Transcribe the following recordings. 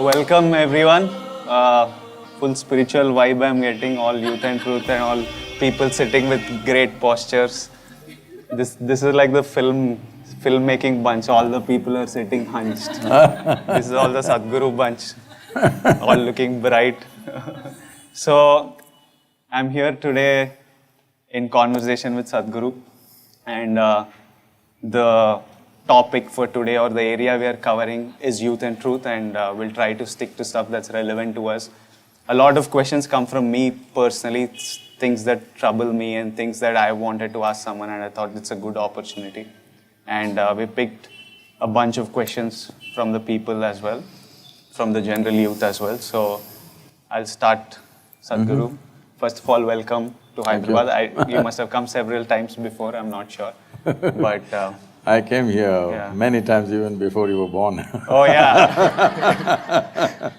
So welcome everyone. Full spiritual vibe I'm getting, all youth and truth and all people sitting with great postures. This is like the filmmaking bunch. All the people are sitting hunched. This is all the Sadhguru bunch, all looking bright. So I'm here today in conversation with Sadhguru, and the topic for today, or the area we are covering, is youth and truth, and we'll try to stick to stuff that's relevant to us. A lot of questions come from me personally, things that trouble me and things that I wanted to ask someone, and I thought it's a good opportunity. And we picked a bunch of questions from the people as well, from the general youth as well. So I'll start, Sadhguru. First of all, welcome to Hyderabad. You must have come several times before, I'm not sure. But I came here many times even before you were born. Oh yeah.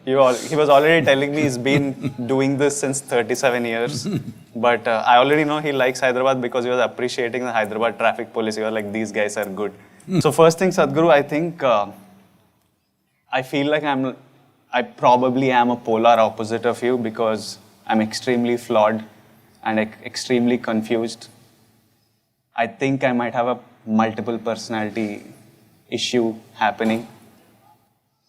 He was already telling me he's been doing this since 37 years. But I already know he likes Hyderabad because he was appreciating the Hyderabad traffic police. He was like, these guys are good. So first thing, Sadhguru, I think I feel like I probably am a polar opposite of you, because I'm extremely flawed and extremely confused. I think I might have a multiple personality issue happening.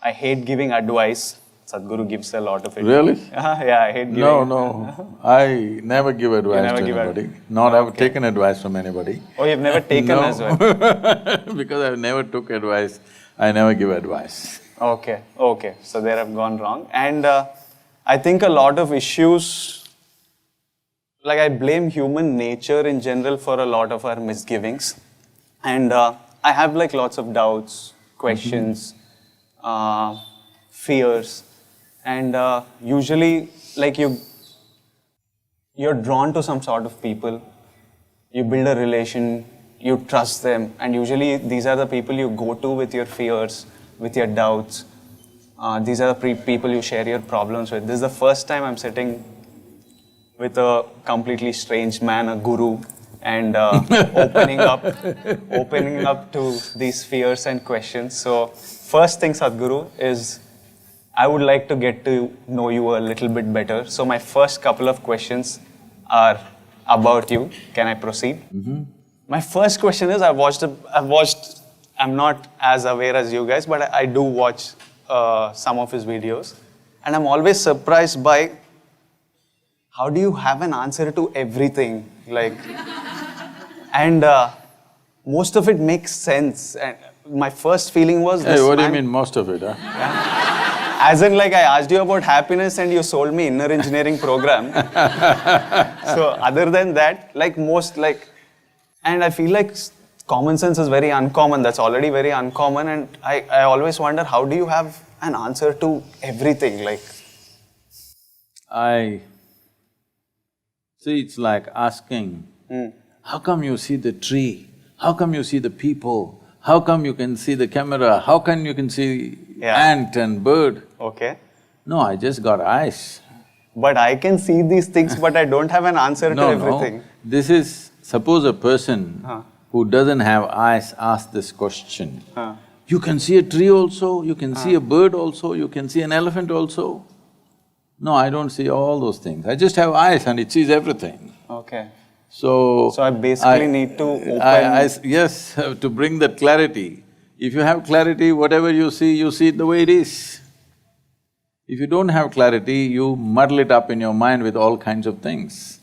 I hate giving advice. Sadhguru gives a lot of it. Really? Yeah, I hate giving. No. I never give advice to anybody. Not I've taken advice from anybody. Oh, you've never taken as well? Because I never took advice, I never give advice. Okay. So there I've gone wrong. And I think a lot of issues, like I blame human nature in general for a lot of our misgivings. And I have like lots of doubts, questions, fears. And usually like you're drawn to some sort of people, you build a relation, you trust them. And usually these are the people you go to with your fears, with your doubts. These are the people you share your problems with. This is the first time I'm sitting with a completely strange man, a guru, and opening up to these fears and questions. So first thing, Sadhguru, is I would like to get to know you a little bit better. So my first couple of questions are about you. Can I proceed? My first question is, I'm not as aware as you guys, but I do watch some of his videos, and I'm always surprised by how do you have an answer to everything, like, and most of it makes sense. And my first feling was, Hey, what do you mean most of it, huh? As in, like, I asked you about happiness and you sold me inner engineering program. So other than that, like and I feel like common sense is very uncommon. That's already very uncommon, and I always wonder, how do you have an answer to everything, like? See, it's like asking, how come you see the tree? How come you see the people? How come you can see the camera? How come you can see ant and bird? Okay. No, I just got eyes. But I can see these things, but I don't have an answer to everything. No, this is… Suppose a person who doesn't have eyes asks this question. You can see a tree also, you can see a bird also, you can see an elephant also. No, I don't see all those things. I just have eyes and it sees everything. Okay. So I basically need to open… Yes, to bring that clarity. If you have clarity, whatever you see it the way it is. If you don't have clarity, you muddle it up in your mind with all kinds of things.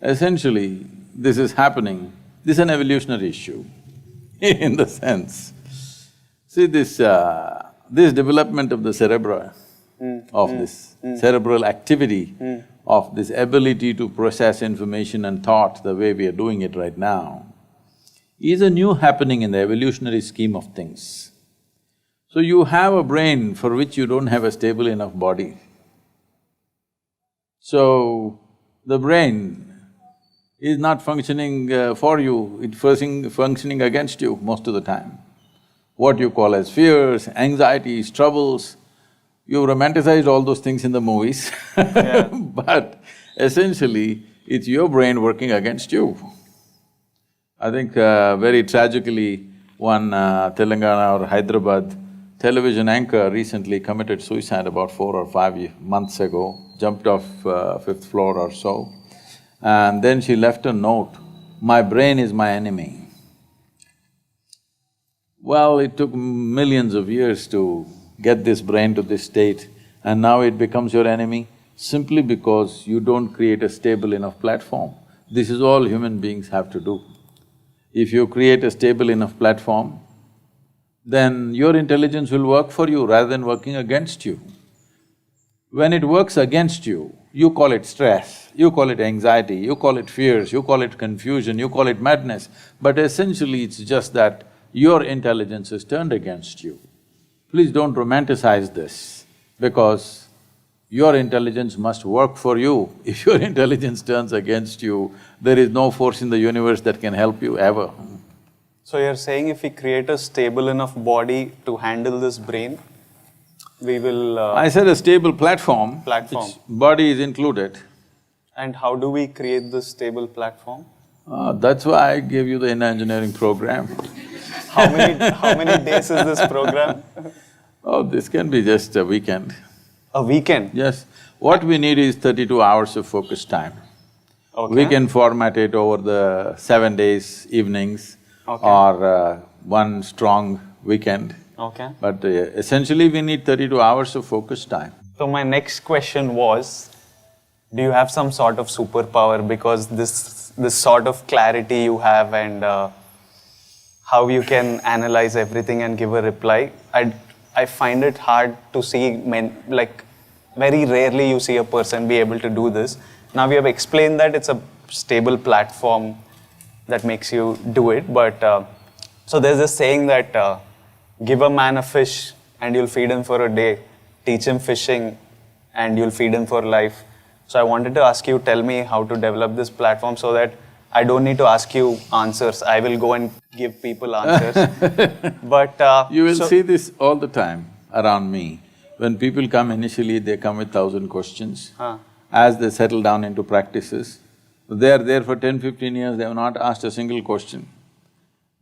Essentially, this is happening. This is an evolutionary issue in the sense. See, this development of the cerebra, of this cerebral activity, of this ability to process information and thought the way we are doing it right now, is a new happening in the evolutionary scheme of things. So you have a brain for which you don't have a stable enough body. So the brain is not functioning for you, it's functioning against you most of the time. What you call as fears, anxieties, troubles, you've romanticized all those things in the movies but essentially, it's your brain working against you. I think very tragically, one Telangana or Hyderabad television anchor recently committed suicide about 4 or 5 months ago, jumped off fifth floor or so. And then she left a note, "My brain is my enemy." Well, it took millions of years to get this brain to this state, and now it becomes your enemy simply because you don't create a stable enough platform. This is all human beings have to do. If you create a stable enough platform, then your intelligence will work for you rather than working against you. When it works against you, you call it stress, you call it anxiety, you call it fears, you call it confusion, you call it madness, but essentially it's just that your intelligence is turned against you. Please don't romanticize this, because your intelligence must work for you. If your intelligence turns against you, there is no force in the universe that can help you ever. So you're saying if we create a stable enough body to handle this brain, we will… I said a stable platform. Platform. Which body is included. And how do we create this stable platform? That's why I gave you the inner engineering program. How many days is this program? Oh, this can be just a weekend. A weekend? Yes. What we need is 32 hours of focus time. Okay. We can format it over the 7 days, evenings, or one strong weekend. Okay. But essentially we need 32 hours of focus time. So my next question was, do you have some sort of superpower, because this sort of clarity you have and how you can analyze everything and give a reply, I find it hard to see very rarely you see a person be able to do this. Now we have explained that it's a stable platform that makes you do it, but so there's this saying that give a man a fish and you'll feed him for a day, teach him fishing and you'll feed him for life. So I wanted to ask you, tell me how to develop this platform so that I don't need to ask you answers, I will go and give people answers. But… You will see this all the time around me. When people come initially, they come with 1,000 questions. As they settle down into practices, they are there for 10-15 years, they have not asked a single question.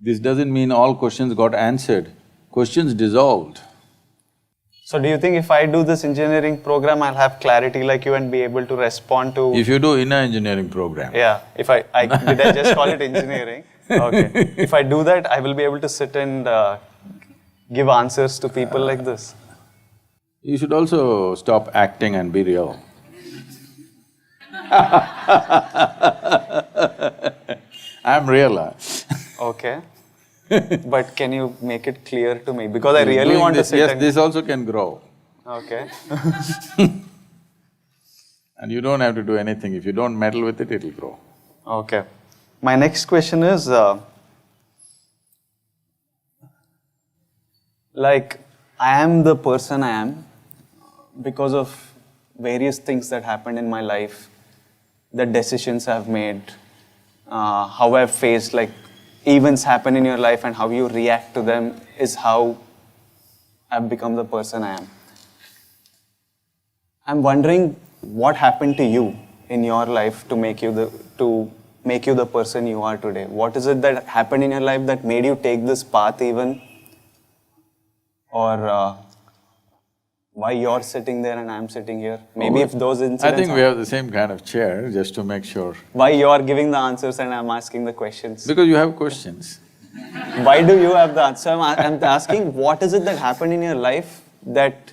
This doesn't mean all questions got answered, questions dissolved. So do you think if I do this engineering program, I'll have clarity like you and be able to respond to… If you do inner engineering program. Yeah, if did I just call it engineering? Okay. If I do that, I will be able to sit and give answers to people like this. You should also stop acting and be real. I'm real. Okay. But can you make it clear to me? Because I really want to sit yes, and… this also can grow. Okay. And you don't have to do anything. If you don't meddle with it, it'll grow. Okay. My next question is, I am the person I am because of various things that happened in my life, the decisions I've made, how I've faced, events happen in your life and how you react to them is how I've become the person I am. I'm wondering what happened to you in your life to make you the person you are today. What is it that happened in your life that made you take this path even? Or why you're sitting there and I'm sitting here? Maybe if those incidents… I think we have the same kind of chair, just to make sure. Why you're giving the answers and I'm asking the questions? Because you have questions. Why do you have the answer? I'm asking, what is it that happened in your life that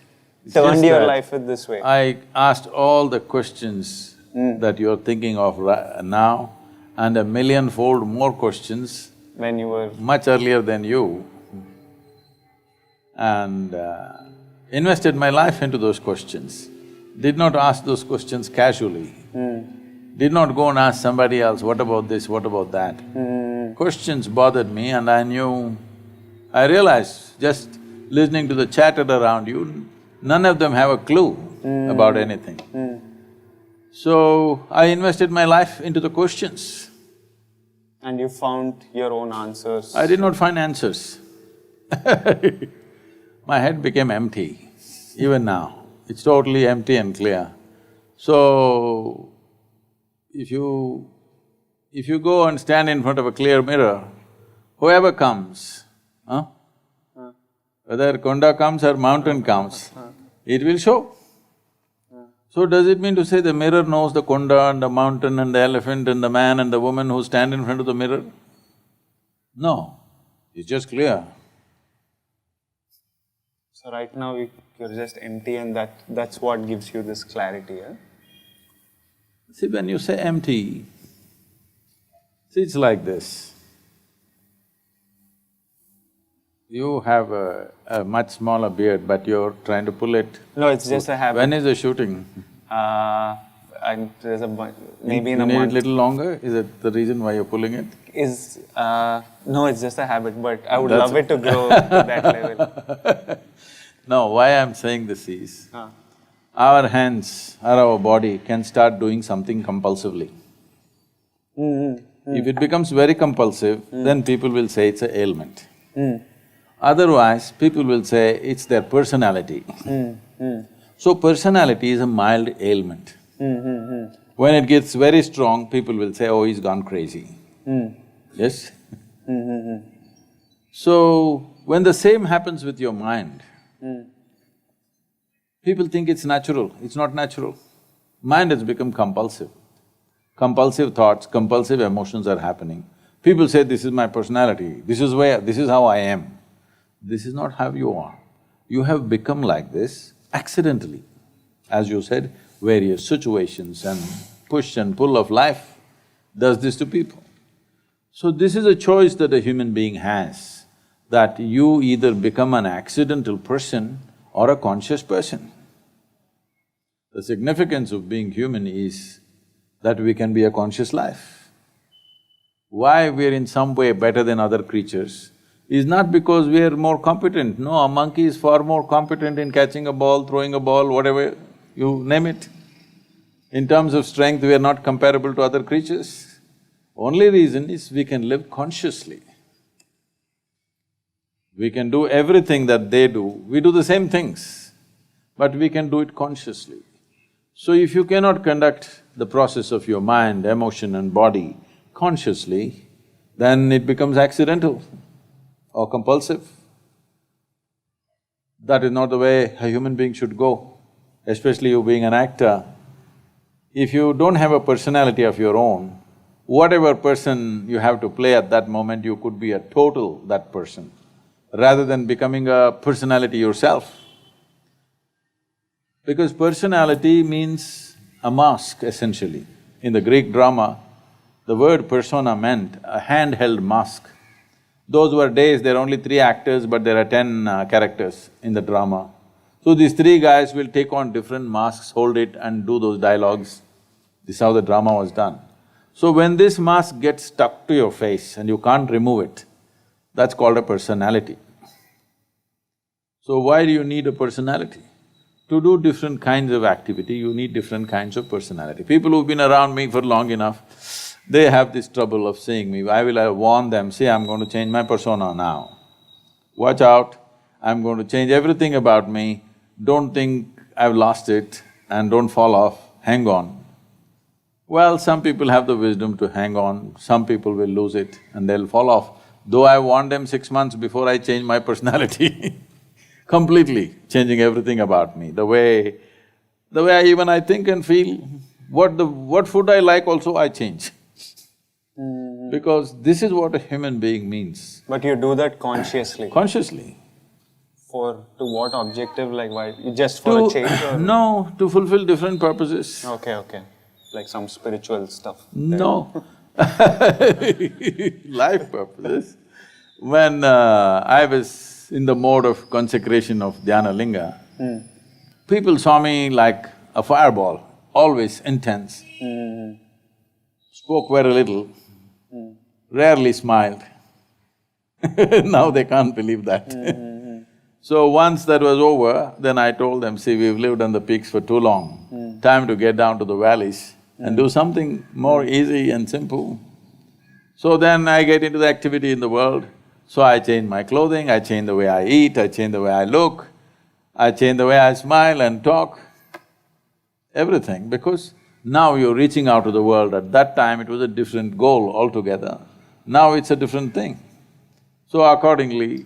turned your life this way? I asked all the questions that you're thinking of now, and a millionfold more questions when you were… much earlier than you, and invested my life into those questions. Did not ask those questions casually. Did not go and ask somebody else, what about this, what about that? Questions bothered me, and I realized, just listening to the chatter around you, none of them have a clue about anything. So, I invested my life into the questions. And you found your own answers? I did not find answers. My head became empty, even now. It's totally empty and clear. So, if you go and stand in front of a clear mirror, whoever comes, Whether konda comes or mountain comes, it will show. So does it mean to say the mirror knows the konda and the mountain and the elephant and the man and the woman who stand in front of the mirror? No, it's just clear. So right now you're just empty and that's what gives you this clarity, eh? See, when you say empty, see, it's like this. You have a much smaller beard, but you're trying to pull it. No, it's just a habit. When is the shooting? And there's maybe in You a need month. it little longer? Is it the reason why you're pulling it? No, it's just a habit, but I would That's love it to grow to that level. No, why I'm saying this is, our hands or our body can start doing something compulsively. If it becomes very compulsive, then people will say it's an ailment. Otherwise, people will say it's their personality. So personality is a mild ailment. When it gets very strong, people will say, oh, he's gone crazy. Yes? So, when the same happens with your mind, people think it's natural, it's not natural. Mind has become compulsive. Compulsive thoughts, compulsive emotions are happening. People say, this is my personality, this is how I am. This is not how you are. You have become like this accidentally. As you said, various situations and push and pull of life does this to people. So this is a choice that a human being has, that you either become an accidental person or a conscious person. The significance of being human is that we can be a conscious life. Why we're in some way better than other creatures is not because we are more competent. No, a monkey is far more competent in catching a ball, throwing a ball, whatever, you name it. In terms of strength, we are not comparable to other creatures. Only reason is we can live consciously. We can do everything that they do, we do the same things, but we can do it consciously. So if you cannot conduct the process of your mind, emotion and body consciously, then it becomes accidental or compulsive. That is not the way a human being should go, especially you being an actor. If you don't have a personality of your own, whatever person you have to play at that moment, you could be a total that person, rather than becoming a personality yourself. Because personality means a mask, essentially. In the Greek drama, the word persona meant a handheld mask. Those were days, there are only 3 actors, but there are 10 characters in the drama. So these 3 guys will take on different masks, hold it and do those dialogues. This is how the drama was done. So when this mask gets stuck to your face and you can't remove it, that's called a personality. So why do you need a personality? To do different kinds of activity, you need different kinds of personality. People who've been around me for long enough, they have this trouble of seeing me. I will warn them, see, I'm going to change my persona now. Watch out, I'm going to change everything about me, don't think I've lost it and don't fall off, hang on. Well, some people have the wisdom to hang on, some people will lose it and they'll fall off. Though I warned them 6 months before I changed my personality completely changing everything about me, the way I think and feel, what food I like also I change. Because this is what a human being means. But you do that consciously? Consciously. To what objective, like why? Just for a change or? No, to fulfill different purposes. Okay. Like some spiritual stuff? No. Life purposes. When I was in the mode of consecration of Dhyana Linga, people saw me like a fireball, always intense. Spoke very little, rarely smiled. Now they can't believe that. So once that was over, then I told them, see, we've lived on the peaks for too long, time to get down to the valleys and do something more easy and simple. So then I get into the activity in the world. So I change my clothing, I change the way I eat, I change the way I look, I change the way I smile and talk, everything, because now you're reaching out to the world. At that time, it was a different goal altogether. Now it's a different thing. So accordingly,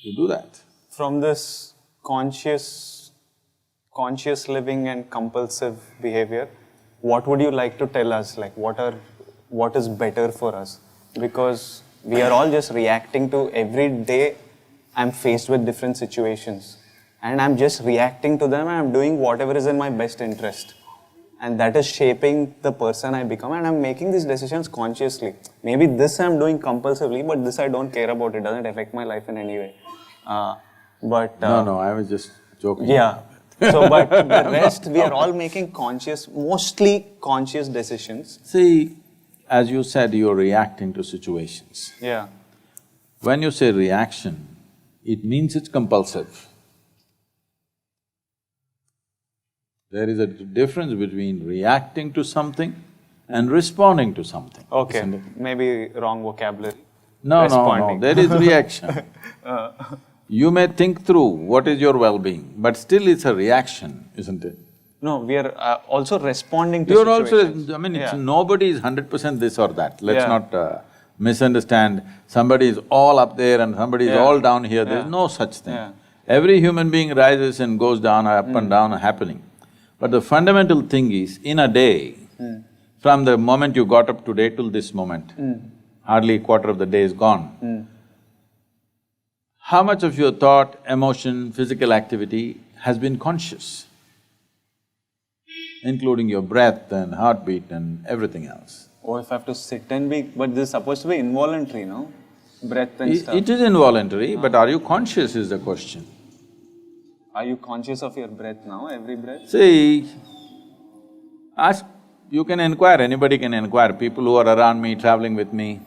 you do that. from this conscious living and compulsive behavior, what would you like to tell us? Like, what is better for us? Because we are all just reacting to every day. I'm faced with different situations, and I'm just reacting to them, and I'm doing whatever is in my best interest. And that is shaping the person I become, and I'm making these decisions consciously. Maybe this I'm doing compulsively, but this I don't care about. It doesn't affect my life in any way. No, I was just joking. Yeah. So, but the rest, we are all making mostly conscious decisions. See, as you said, you're reacting to situations. Yeah. When you say reaction, it means it's compulsive. There is a difference between reacting to something and responding to something. Okay, isn't it? maybe wrong vocabulary. No, there is reaction. You may think through what is your well-being, but still it's a reaction, isn't it? No, we are also responding to You're situations. also… I mean, Yeah. nobody is 100% this or that. Let's Yeah. not misunderstand. Somebody is all up there and somebody is Yeah. all down here. There's Yeah. no such thing. Yeah. Every human being rises and goes down, up and down, happening. But the fundamental thing is, in a day, from the moment you got up today till this moment, hardly a quarter of the day is gone. How much of your thought, emotion, physical activity has been conscious? Including your breath and heartbeat and everything else. Oh, if I have to sit and be… But this is supposed to be involuntary, no? Breath and stuff. It is involuntary, but are you conscious is the question. Are you conscious of your breath now, every breath? See, you can inquire, anybody can inquire, people who are around me, traveling with me,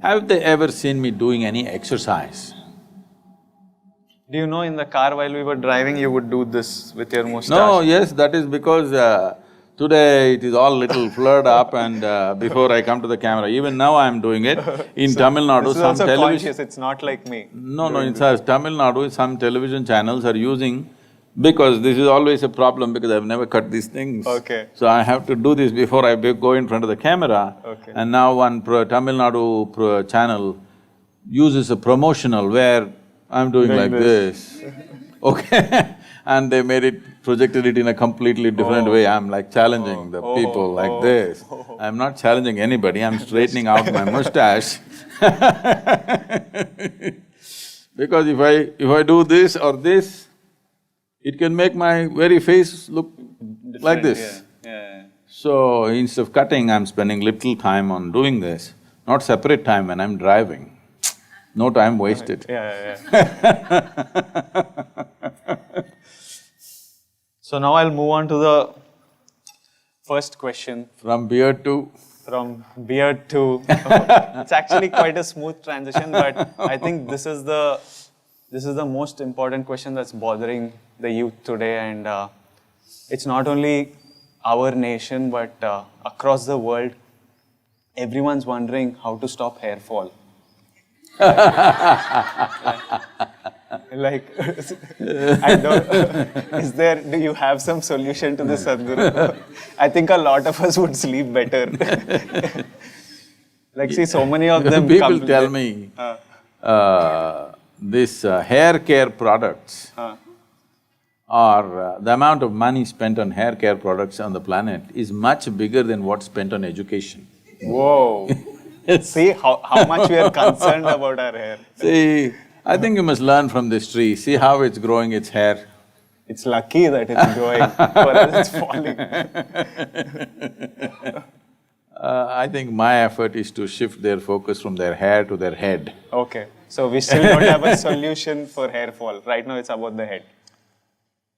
have they ever seen me doing any exercise? Do you know in the car while we were driving, you would do this with your moustache? No, yes, that is because today it is all little flared up and before I come to the camera, even now I am doing it. In Tamil Nadu, This is some also television… conscious, it's not like me. No, in Tamil Nadu, some television channels are using… Because this is always a problem because I've never cut these things. Okay. So I have to do this before I go in front of the camera. Okay. And now one Tamil Nadu channel uses a promotional where I'm doing like this. Okay. And they projected it in a completely different way. I'm like challenging the people like this. I'm not challenging anybody, I'm straightening out my mustache. Because if I do this or this, it can make my very face look like this. Yeah. So instead of cutting, I'm spending little time on doing this, not separate time when I'm driving. No time wasted. Yeah. So now I'll move on to the first question. From beard to… From beard to… It's actually quite a smooth transition, but I think this is the most important question that's bothering the youth today, and it's not only our nation, but across the world, everyone's wondering how to stop hair fall. Like, I don't… do you have some solution to this, Sadhguru? I think a lot of us would sleep better. Like, see, so many of them People tell me, this hair care products or the amount of money spent on hair care products on the planet is much bigger than what's spent on education. Whoa! See how much we are concerned about our hair. See, I think you must learn from this tree, see how it's growing its hair. It's lucky that it's growing, for us it's falling. I think my effort is to shift their focus from their hair to their head. Okay, so we still don't have a solution for hair fall. Right now it's about the head.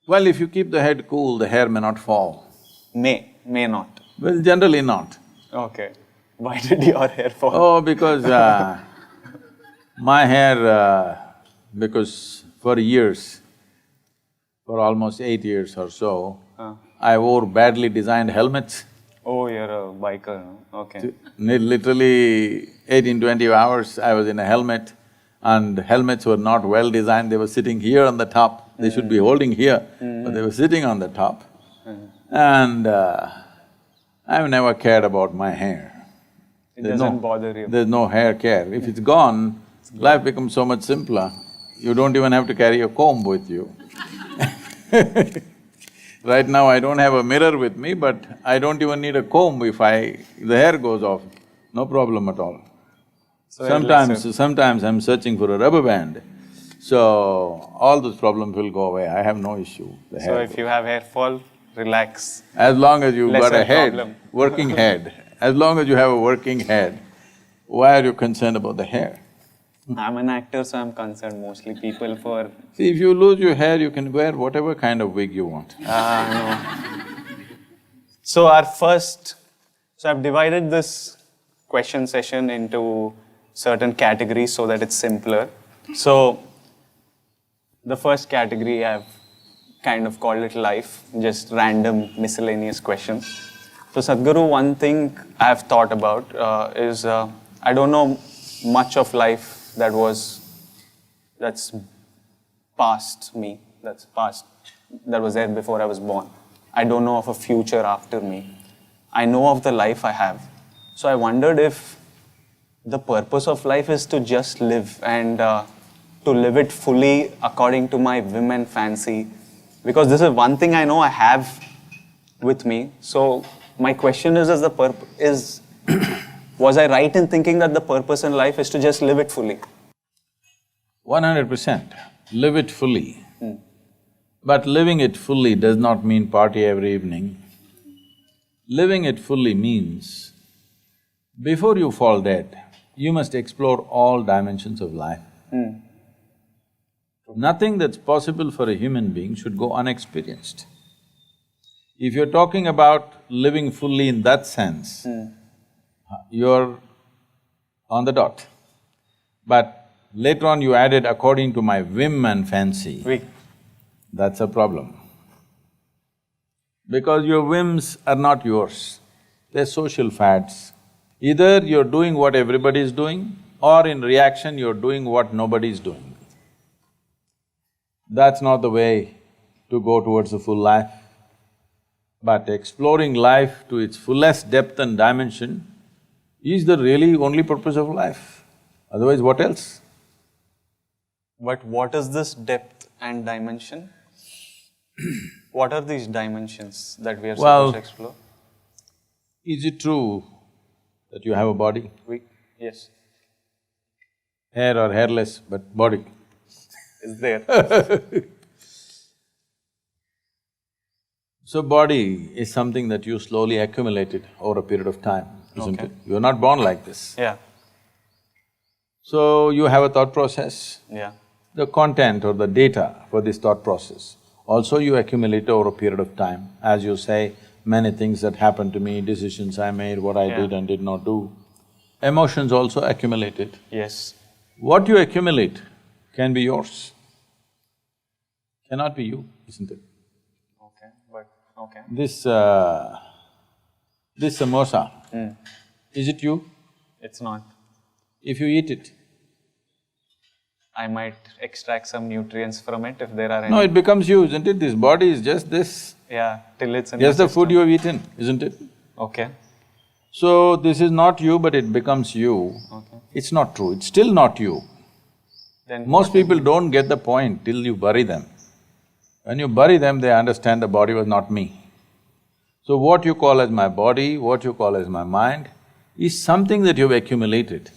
Well, if you keep the head cool, the hair may not fall. May not. Well, generally not. Okay. Why did your hair fall? Oh, because my hair, because for years, for almost 8 years or so, I wore badly designed helmets. Oh, you're a biker, no? Okay. Literally 18-20 hours I was in a helmet, and helmets were not well designed, they were sitting here on the top. They should be holding here, but they were sitting on the top. And I've never cared about my hair. It doesn't bother you. There's no hair care. If it's gone, life becomes so much simpler. You don't even have to carry a comb with you. Right now I don't have a mirror with me, but I don't even need a comb if the hair goes off, no problem at all. So Sometimes I'm searching for a rubber band, so all those problems will go away, I have no issue. So if you have hair fall, relax. As long as you've got Lesser a head, problem. working head, as long as you have a working head, why are you concerned about the hair? I'm an actor, so I'm concerned mostly people for… See, if you lose your hair, you can wear whatever kind of wig you want. No. So I've divided this question session into certain categories so that it's simpler. So the first category I've kind of called it life, just random miscellaneous questions. So Sadhguru, one thing I've thought about is I don't know much of life that's past me, that was there before I was born. I don't know of a future after me. I know of the life I have. So I wondered if the purpose of life is to just live and to live it fully according to my whim and fancy. Because this is one thing I know I have with me. So my question is was I right in thinking that the purpose in life is to just live it fully? 100%, live it fully. But living it fully does not mean party every evening. Living it fully means, before you fall dead, you must explore all dimensions of life. Nothing that's possible for a human being should go unexperienced. If you're talking about living fully in that sense, you're on the dot. But later on you added according to my whim and fancy. That's a problem. Because your whims are not yours, they're social fads. Either you're doing what everybody is doing, or in reaction you're doing what nobody's doing. That's not the way to go towards a full life. But exploring life to its fullest depth and dimension is the really only purpose of life. Otherwise, what else? But what is this depth and dimension? What are these dimensions that we are supposed to explore? Is it true that you have a body? Yes. Hair or hairless, but body. Is there. So body is something that you slowly accumulated over a period of time, isn't it? You're not born like this. Yeah. So you have a thought process. Yeah. The content or the data for this thought process, also you accumulate over a period of time. As you say, many things that happened to me, decisions I made, what I did and did not do. Emotions also accumulated. Yes. What you accumulate can be yours, cannot be you, isn't it? Okay. This samosa, is it you? It's not. If you eat it, I might extract some nutrients from it if there are any. no, it becomes you, isn't it? This body is just this. Yeah, till it's in Just the the food you have eaten, isn't it? Okay. So, this is not you, but it becomes you. Okay. It's not true, it's still not you. Then Most people don't get the point till you bury them. When you bury them, they understand the body was not me. So what you call as my body, what you call as my mind, is something that you've accumulated.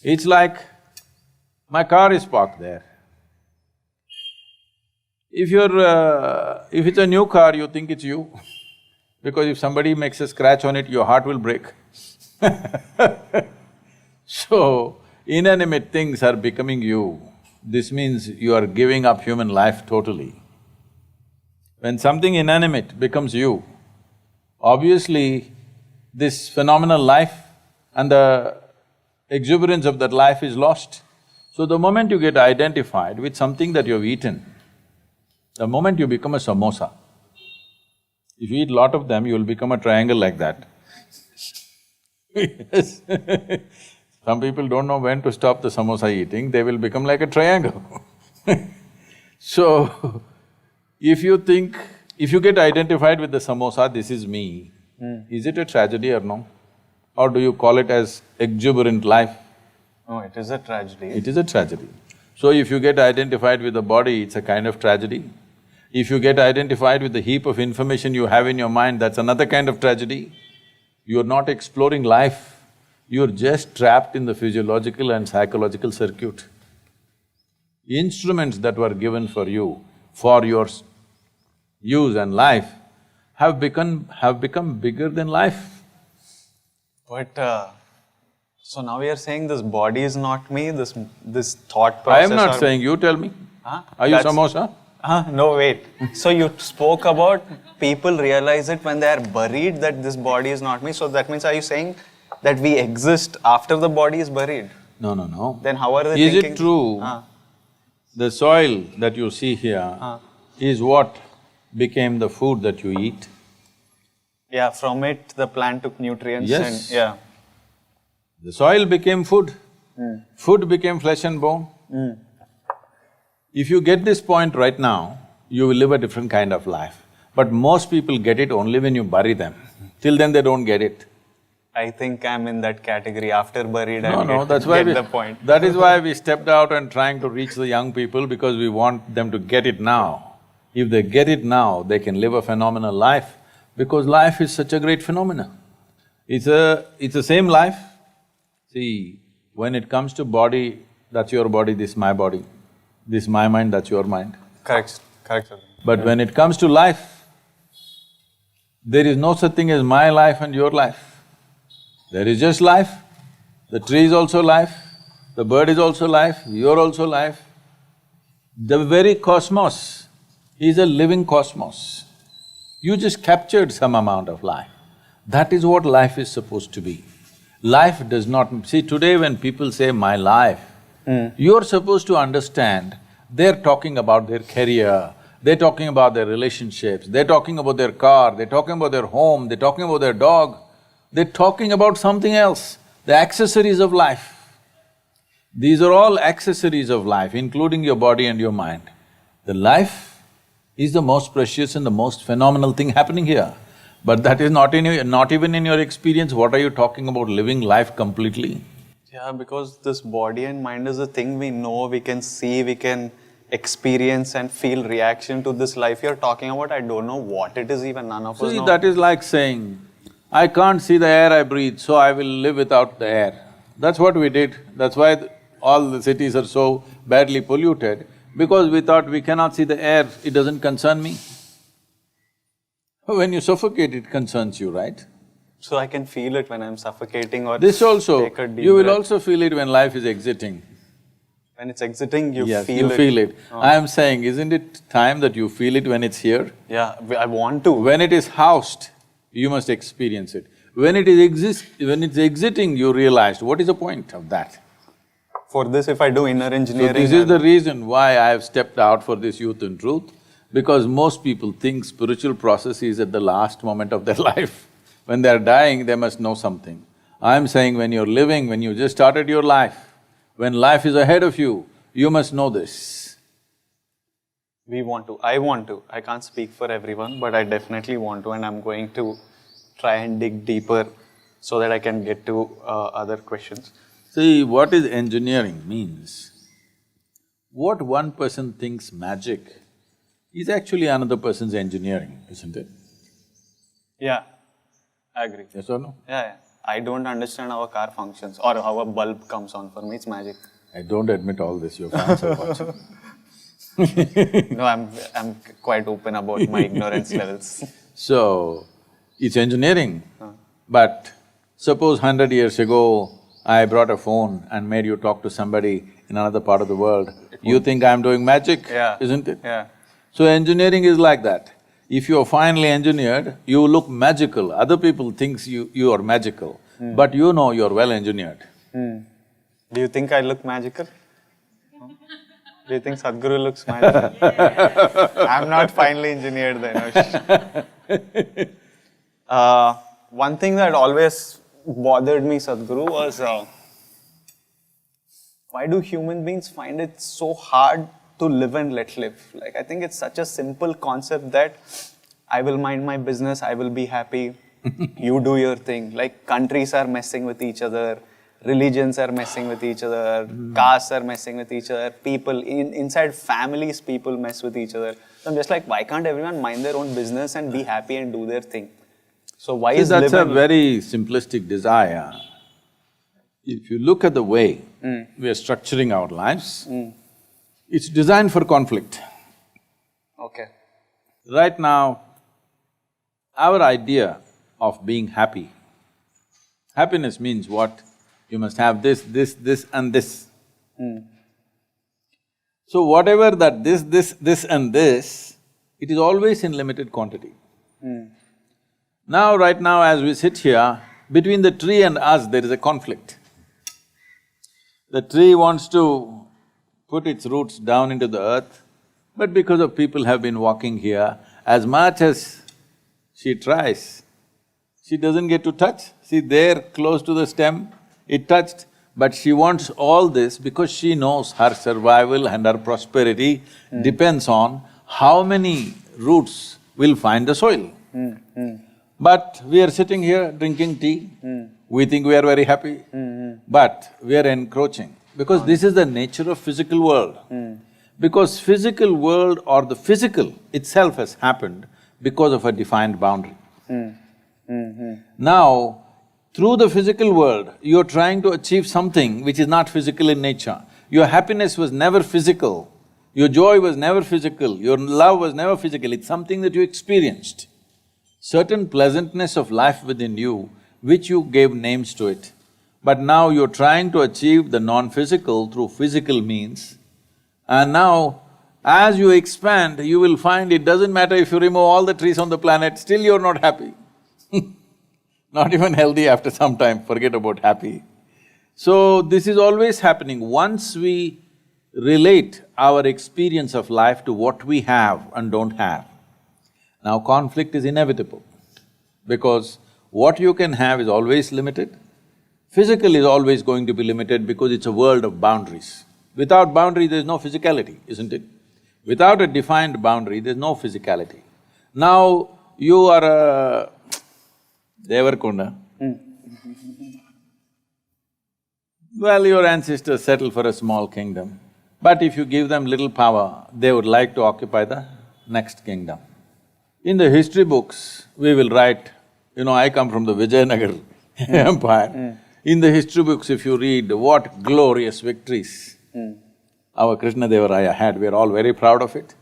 It's like, my car is parked there. If it's a new car, you think it's you, because if somebody makes a scratch on it, your heart will break. So, inanimate things are becoming you. This means you are giving up human life totally. When something inanimate becomes you, obviously this phenomenal life and the exuberance of that life is lost. So the moment you get identified with something that you've eaten, the moment you become a samosa, if you eat lot of them, you will become a triangle like that. Yes. Some people don't know when to stop the samosa eating, they will become like a triangle. So, if you get identified with the samosa, this is me, is it a tragedy or no? Or do you call it as exuberant life? No, it is a tragedy. It is a tragedy. So if you get identified with the body, it's a kind of tragedy. If you get identified with the heap of information you have in your mind, that's another kind of tragedy. You're not exploring life, you're just trapped in the physiological and psychological circuit. Instruments that were given for you, for your use and life, have become bigger than life. But so now you're saying this body is not me, this thought I process. am not saying, you tell me. Huh? Are you samosa? No, wait. So you spoke about people realize it when they are buried that this body is not me. So that means, are you saying that we exist after the body is buried? No, no, no. Then how are they Is thinking? it true the soil that you see here is what became the food that you eat? Yeah, from it the plant took nutrients Yes. and… Yeah. The soil became food. Food became flesh and bone. If you get this point right now, you will live a different kind of life. But most people get it only when you bury them. Till then they don't get it. I think I'm in that category. After buried, That's why get the point. That is why we stepped out and trying to reach the young people, because we want them to get it now. If they get it now, they can live a phenomenal life, because life is such a great phenomenon. It's the same life. See, when it comes to body, that's your body, this is my body. This is my mind, that's your mind. Correct, correct. But when it comes to life, there is no such thing as my life and your life. There is just life. The tree is also life, the bird is also life, you're also life. The very cosmos is a living cosmos. You just captured some amount of life. That is what life is supposed to be. Life does not… See, today when people say, my life, you're supposed to understand, they're talking about their career, they're talking about their relationships, they're talking about their car, they're talking about their home, they're talking about their dog, they're talking about something else, the accessories of life. These are all accessories of life, including your body and your mind. The life is the most precious and the most phenomenal thing happening here. But that is not even in your experience. What are you talking about living life completely? Yeah, because this body and mind is a thing we know, we can see, we can experience and feel reaction to this life you're talking about. I don't know what it is even, none of us See, know. that is like saying, I can't see the air I breathe, so I will live without the air. That's what we did. That's why all the cities are so badly polluted, because we thought we cannot see the air, it doesn't concern me. When you suffocate, it concerns you, right? So I can feel it when I'm suffocating or… This also, take a deep you will breath. also feel it when life is exiting. When it's exiting, you Yes, feel it. you feel it. I am saying, isn't it time that you feel it when it's here? Yeah, I want to. When it is housed, you must experience it. When it's exiting, you realized, what is the point of that? For this, if I do inner So engineering… this is the reason why I have stepped out for this Youth in Truth, because most people think spiritual process is at the last moment of their life. When they're dying, they must know something. I'm saying when you're living, when you just started your life, when life is ahead of you, you must know this. We want to, I want to. I can't speak for everyone, but I definitely want to, and I'm going to try and dig deeper so that I can get to other questions. See, what is engineering means, what one person thinks magic is actually another person's engineering, isn't it? Yeah, I agree. Yes or no? Yeah. I don't understand how a car functions or how a bulb comes on. For me, it's magic. I don't admit all this, your fans are watching. No, I'm quite open about my ignorance levels. So, it's engineering, but suppose 100 years ago, I brought a phone and made you talk to somebody in another part of the world, you think I'm doing magic, Yeah. isn't it? Yeah. So engineering is like that. If you're finely engineered, you look magical. Other people thinks you are magical, but you know you're well engineered. Do you think I look magical? Do you think Sadhguru looks magical? I'm not finely engineered then. One thing that always bothered me, Sadhguru, was why do human beings find it so hard to live and let live? Like, I think it's such a simple concept that I will mind my business, I will be happy, you do your thing. Like, countries are messing with each other, religions are messing with each other, castes are messing with each other, people, inside families, people mess with each other. So I'm just like, why can't everyone mind their own business and be happy and do their thing? So why is that's living… a very simplistic desire. If you look at the way we are structuring our lives, it's designed for conflict. Okay. Right now, our idea of being happy, happiness means what? You must have this, this and this. So whatever that this and this, it is always in limited quantity. Now, right now as we sit here, between the tree and us there is a conflict. The tree wants to put its roots down into the earth, but because of people have been walking here, as much as she tries, she doesn't get to touch. See, there, close to the stem, it touched, but she wants all this because she knows her survival and her prosperity depends on how many roots will find the soil. But we are sitting here drinking tea, we think we are very happy, but we are encroaching because this is the nature of physical world. Because physical world or the physical itself has happened because of a defined boundary. Now, through the physical world, you're trying to achieve something which is not physical in nature. Your happiness was never physical, your joy was never physical, your love was never physical, it's something that you experienced. Certain pleasantness of life within you, which you gave names to it. But now you're trying to achieve the non-physical through physical means, and now as you expand, you will find it doesn't matter if you remove all the trees on the planet, still you're not happy. Not even healthy after some time, forget about happy. So this is always happening. Once we relate our experience of life to what we have and don't have, now conflict is inevitable because what you can have is always limited. Physical is always going to be limited because it's a world of boundaries. Without boundary, there's no physicality, isn't it? Without a defined boundary, there's no physicality. Now, you are a Deverakonda. Well, your ancestors settled for a small kingdom, but if you give them little power, they would like to occupy the next kingdom. In the history books, we will write, I come from the Vijayanagar empire. In the history books, if you read what glorious victories our Krishna Devaraya had, we are all very proud of it.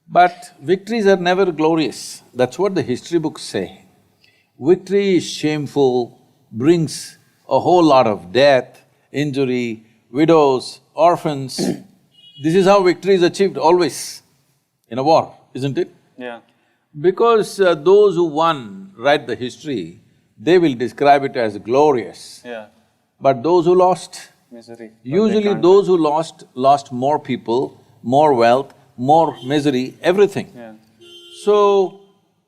But victories are never glorious, that's what the history books say. Victory is shameful, brings a whole lot of death, injury, widows, orphans. This is how victory is achieved always in a war, isn't it? Yeah. Because those who won write the history, they will describe it as glorious. Yeah. But those who lost, Misery. usually those who lost more people, more wealth, more misery, everything. Yeah. So,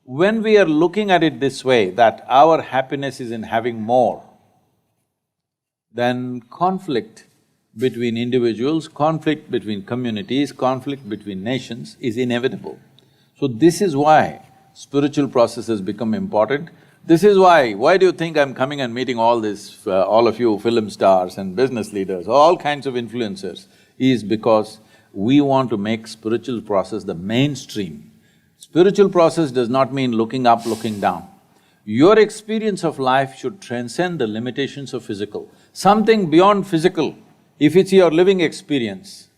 when we are looking at it this way, that our happiness is in having more, then conflict between individuals, conflict between communities, conflict between nations is inevitable. So this is why spiritual processes become important. This is why do you think I'm coming and meeting all this, all of you film stars and business leaders, all kinds of influencers, is because we want to make spiritual process the mainstream. Spiritual process does not mean looking up, looking down. Your experience of life should transcend the limitations of physical. Something beyond physical, if it's your living experience,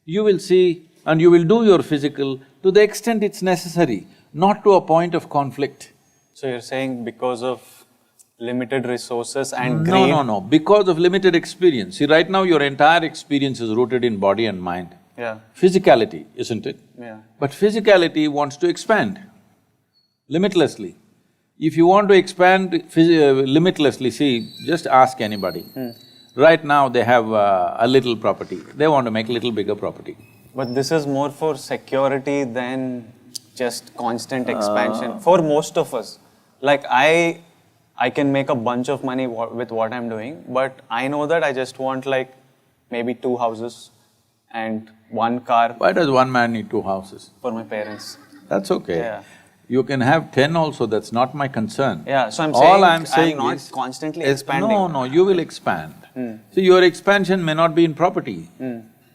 you will see and you will do your physical to the extent it's necessary, not to a point of conflict. So you're saying because of limited resources and greed… No, because of limited experience. See, right now your entire experience is rooted in body and mind. Yeah. Physicality, isn't it? Yeah. But physicality wants to expand limitlessly. If you want to expand limitlessly, see, just ask anybody. Right now they have a little property, they want to make a little bigger property. But this is more for security than just constant expansion, for most of us. Like I can make a bunch of money with what I'm doing, but I know that I just want like maybe 2 houses and 1 car. Why does one man need 2 houses? For my parents. That's okay. Yeah. You can have 10 also, that's not my concern. Yeah, so I'm All saying, I'm saying I'm not is, constantly is expanding. No, you will expand. So your expansion may not be in property.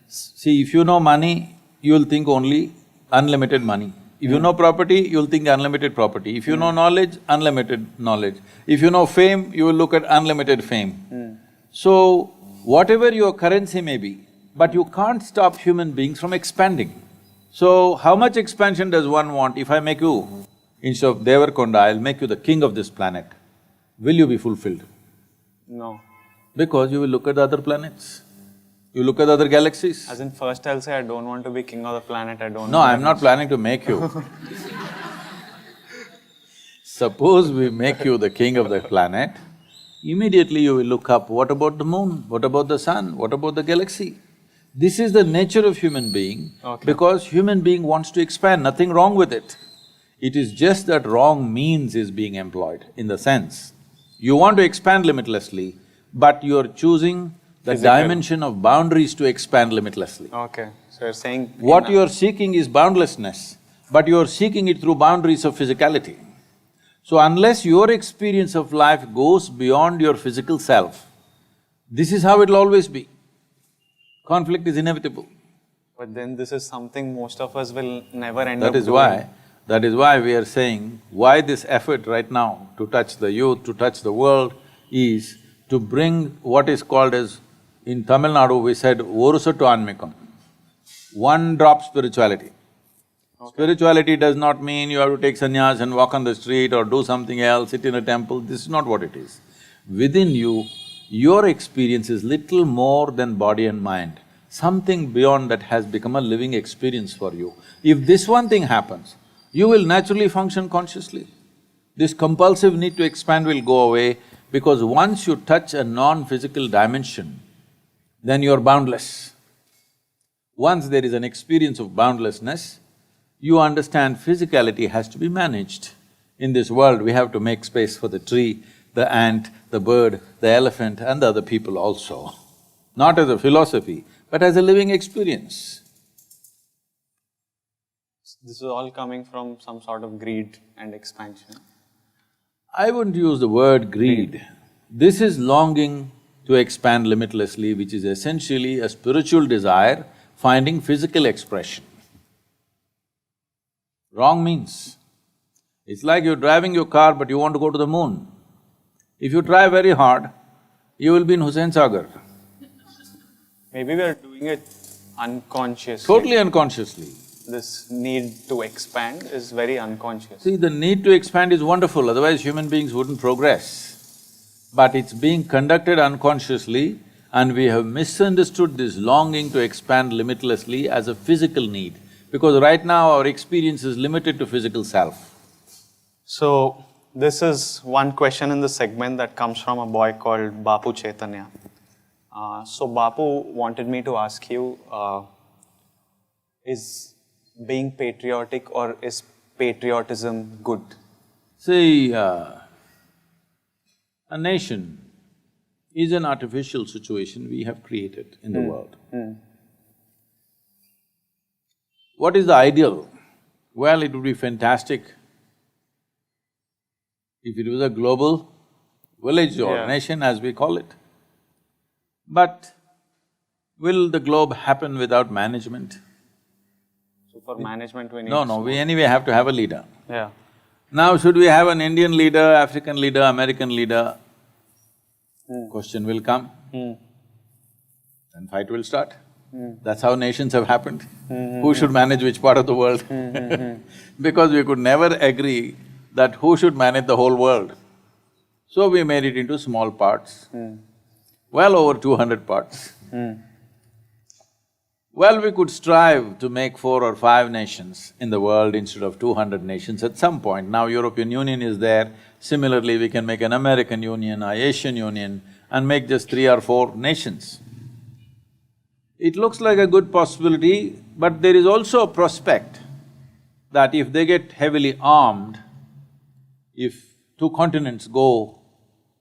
See, if you know money, you'll think only unlimited money. If you know property, you'll think unlimited property. If you know knowledge, unlimited knowledge. If you know fame, you will look at unlimited fame. So, whatever your currency may be, but you can't stop human beings from expanding. So, how much expansion does one want? If I make you, instead of Deverakonda, I'll make you the king of this planet, will you be fulfilled? No. Because you will look at the other planets, you look at the other galaxies. As in, first I'll say I don't want to be king of the planet, I don't No, I'm not planning to make you. Suppose we make you the king of the planet, immediately you will look up, what about the moon? What about the sun? What about the galaxy? This is the nature of human being, because human being wants to expand, nothing wrong with it. It is just that wrong means is being employed, in the sense, you want to expand limitlessly, but you're choosing the dimension of boundaries to expand limitlessly. Okay, so you're saying… What you're seeking is boundlessness, but you're seeking it through boundaries of physicality. So unless your experience of life goes beyond your physical self, this is how it'll always be. Conflict is inevitable. But then this is something most of us will never end up doing. That is why we are saying, why this effort right now to touch the youth, to touch the world, is to bring what is called as, in Tamil Nadu we said, Orusattu Anmikam, one drop spirituality. Spirituality does not mean you have to take sannyas and walk on the street or do something else, sit in a temple, this is not what it is. Within you, your experience is little more than body and mind. Something beyond that has become a living experience for you. If this one thing happens, you will naturally function consciously. This compulsive need to expand will go away, because once you touch a non-physical dimension, then you're boundless. Once there is an experience of boundlessness, you understand physicality has to be managed. In this world, we have to make space for the tree, the ant, the bird, the elephant and the other people also. Not as a philosophy, but as a living experience. This is all coming from some sort of greed and expansion. I wouldn't use the word greed. This is longing to expand limitlessly, which is essentially a spiritual desire finding physical expression. Wrong means, it's like you're driving your car but you want to go to the moon. If you try very hard, you will be in Hussain Sagar. Maybe we are doing it unconsciously. Totally unconsciously. This need to expand is very unconscious. See, the need to expand is wonderful, otherwise human beings wouldn't progress. But it's being conducted unconsciously, and we have misunderstood this longing to expand limitlessly as a physical need, because right now our experience is limited to physical self. So, this is one question in the segment that comes from a boy called Bapu Chaitanya. So Bapu wanted me to ask you, is being patriotic or is patriotism good? See, a nation is an artificial situation we have created in the world. What is the ideal? Well, it would be fantastic if it was a global village or nation, as we call it. But will the globe happen without management? So for management we need… No, we anyway have to have a leader. Yeah. Now, should we have an Indian leader, African leader, American leader? Question will come. Then fight will start. That's how nations have happened. Who should manage which part of the world? Because we could never agree that who should manage the whole world. So we made it into small parts, well over 200 parts. Well, we could strive to make 4 or 5 nations in the world instead of 200 nations at some point. Now European Union is there, similarly we can make an American Union, an Asian Union and make just 3 or 4 nations. It looks like a good possibility, but there is also a prospect that if they get heavily armed, if 2 continents go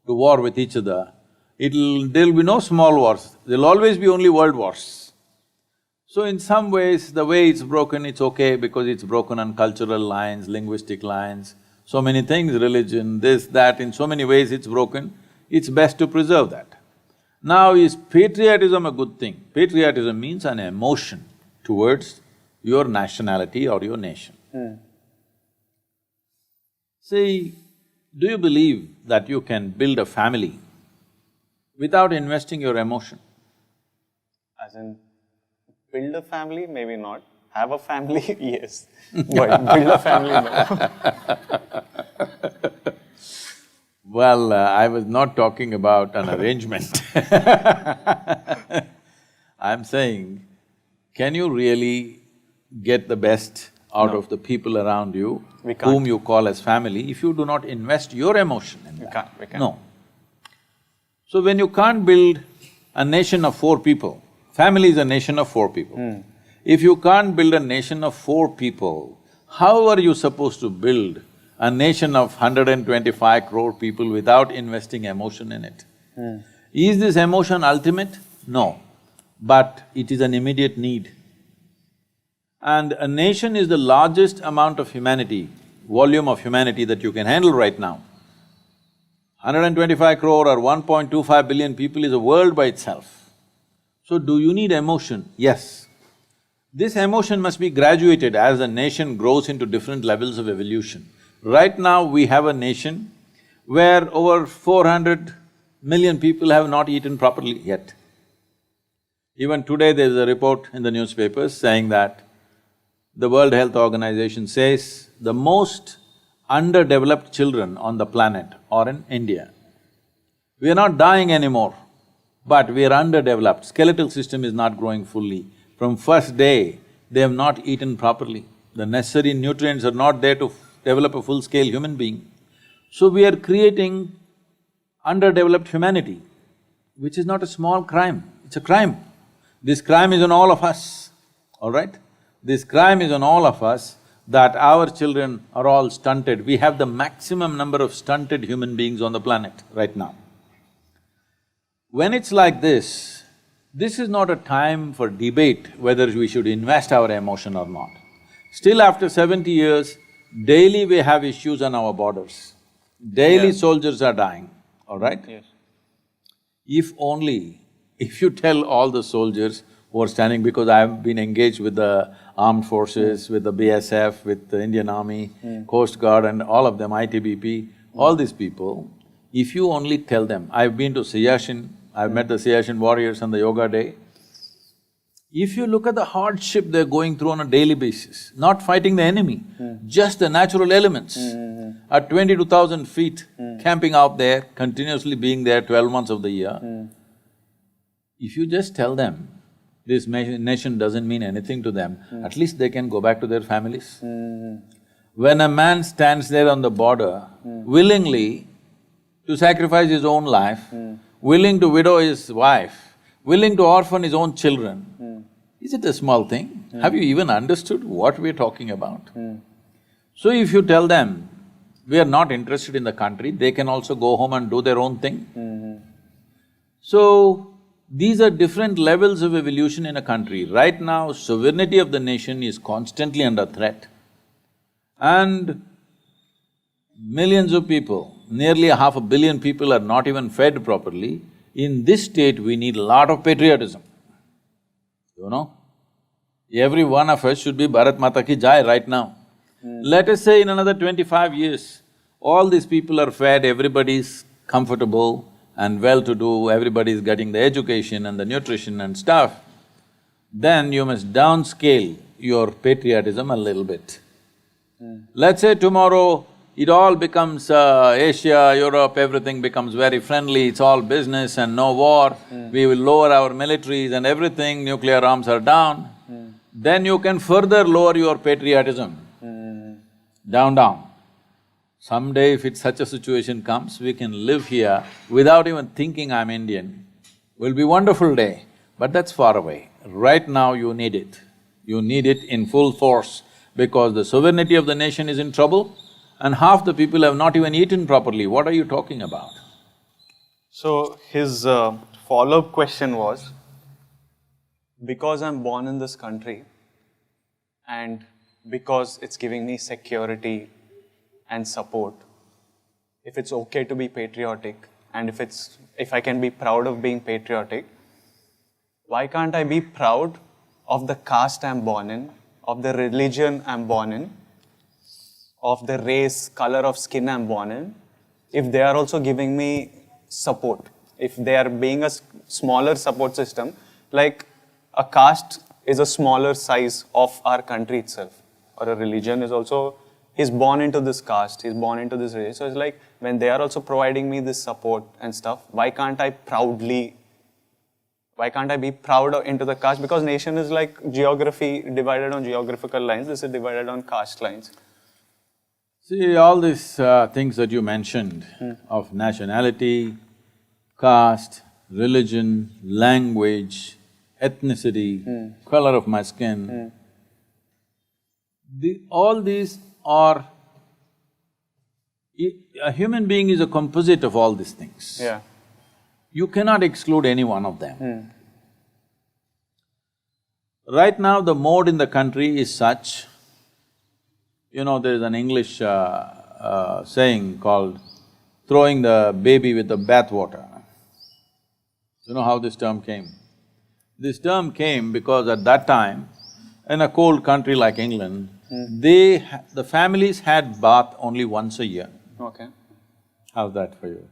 to war with each other, there'll be no small wars, there'll always be only world wars. So in some ways, the way it's broken, it's okay because it's broken on cultural lines, linguistic lines, so many things, religion, this, that, in so many ways it's broken, it's best to preserve that. Now, is patriotism a good thing? Patriotism means an emotion towards your nationality or your nation. See, do you believe that you can build a family without investing your emotion? As in, build a family, maybe not. Have a family, yes. But build a family, no. Well, I was not talking about an arrangement. I'm saying, can you really get the best out of the people around you, We can't. whom you call as family, if you do not invest your emotion in that? We can't. No. So when you can't build a nation of 4 people, family is a nation of 4 people. If you can't build a nation of 4 people, how are you supposed to build a nation of 125 crore people without investing emotion in it? Is this emotion ultimate? No, but it is an immediate need. And a nation is the largest amount of humanity, volume of humanity that you can handle right now. 125 crore or 1.25 billion people is a world by itself. So do you need emotion? Yes. This emotion must be graduated as a nation grows into different levels of evolution. Right now, we have a nation where over 400 million people have not eaten properly yet. Even today, there's a report in the newspapers saying that the World Health Organization says the most underdeveloped children on the planet are in India. We are not dying anymore, but we are underdeveloped. Skeletal system is not growing fully. From first day, they have not eaten properly. The necessary nutrients are not there to develop a full-scale human being. So we are creating underdeveloped humanity, which is not a small crime, it's a crime. This crime is on all of us, all right? This crime is on all of us that our children are all stunted. We have the maximum number of stunted human beings on the planet right now. When it's like this is not a time for debate whether we should invest our emotion or not. Still after 70 years, daily we have issues on our borders. Daily soldiers are dying, all right? Yes. If you tell all the soldiers who are standing, because I've been engaged with the armed forces, with the BSF, with the Indian Army, Coast Guard and all of them, ITBP, all these people, if you only tell them, I've been to Siachen, I've met the Siachen warriors on the yoga day. If you look at the hardship they're going through on a daily basis, not fighting the enemy, just the natural elements, at 22,000 feet, camping out there, continuously being there 12 months of the year, if you just tell them, this nation doesn't mean anything to them, at least they can go back to their families. When a man stands there on the border, willingly to sacrifice his own life, willing to widow his wife, willing to orphan his own children, is it a small thing? Have you even understood what we're talking about? So if you tell them, we are not interested in the country, they can also go home and do their own thing. So, these are different levels of evolution in a country. Right now, sovereignty of the nation is constantly under threat. And millions of people, nearly 500 million people are not even fed properly. In this state, we need a lot of patriotism, you know? Every one of us should be Bharat Mata ki Jai right now. Let us say in another 25 years, all these people are fed, everybody's comfortable and well-to-do, everybody is getting the education and the nutrition and stuff, then you must downscale your patriotism a little bit. Let's say tomorrow it all becomes Asia, Europe, everything becomes very friendly, it's all business and no war, we will lower our militaries and everything, nuclear arms are down, then you can further lower your patriotism, down. Someday if it's such a situation comes, we can live here without even thinking I'm Indian. Will be wonderful day, but that's far away. Right now you need it. You need it in full force because the sovereignty of the nation is in trouble and half the people have not even eaten properly. What are you talking about? So, his follow-up question was, because I'm born in this country and because it's giving me security and support, if it's okay to be patriotic and if I can be proud of being patriotic, why can't I be proud of the caste I'm born in, of the religion I'm born in, of the race, color of skin I'm born in, if they are also giving me support, if they are being a smaller support system, like a caste is a smaller size of our country itself, or a religion is also, he's born into this caste, he's born into this race. So it's like, when they are also providing me this support and stuff, why can't I be proud into the caste? Because nation is like geography divided on geographical lines, this is divided on caste lines. See, all these things that you mentioned of nationality, caste, religion, language, ethnicity, color of my skin, all these are… A human being is a composite of all these things. Yeah. You cannot exclude any one of them. Right now, the mode in the country is such, there is an English saying called throwing the baby with the bathwater. You know how this term came? This term came because at that time, in a cold country like England, the families had bath only once a year. Okay. How's that for you?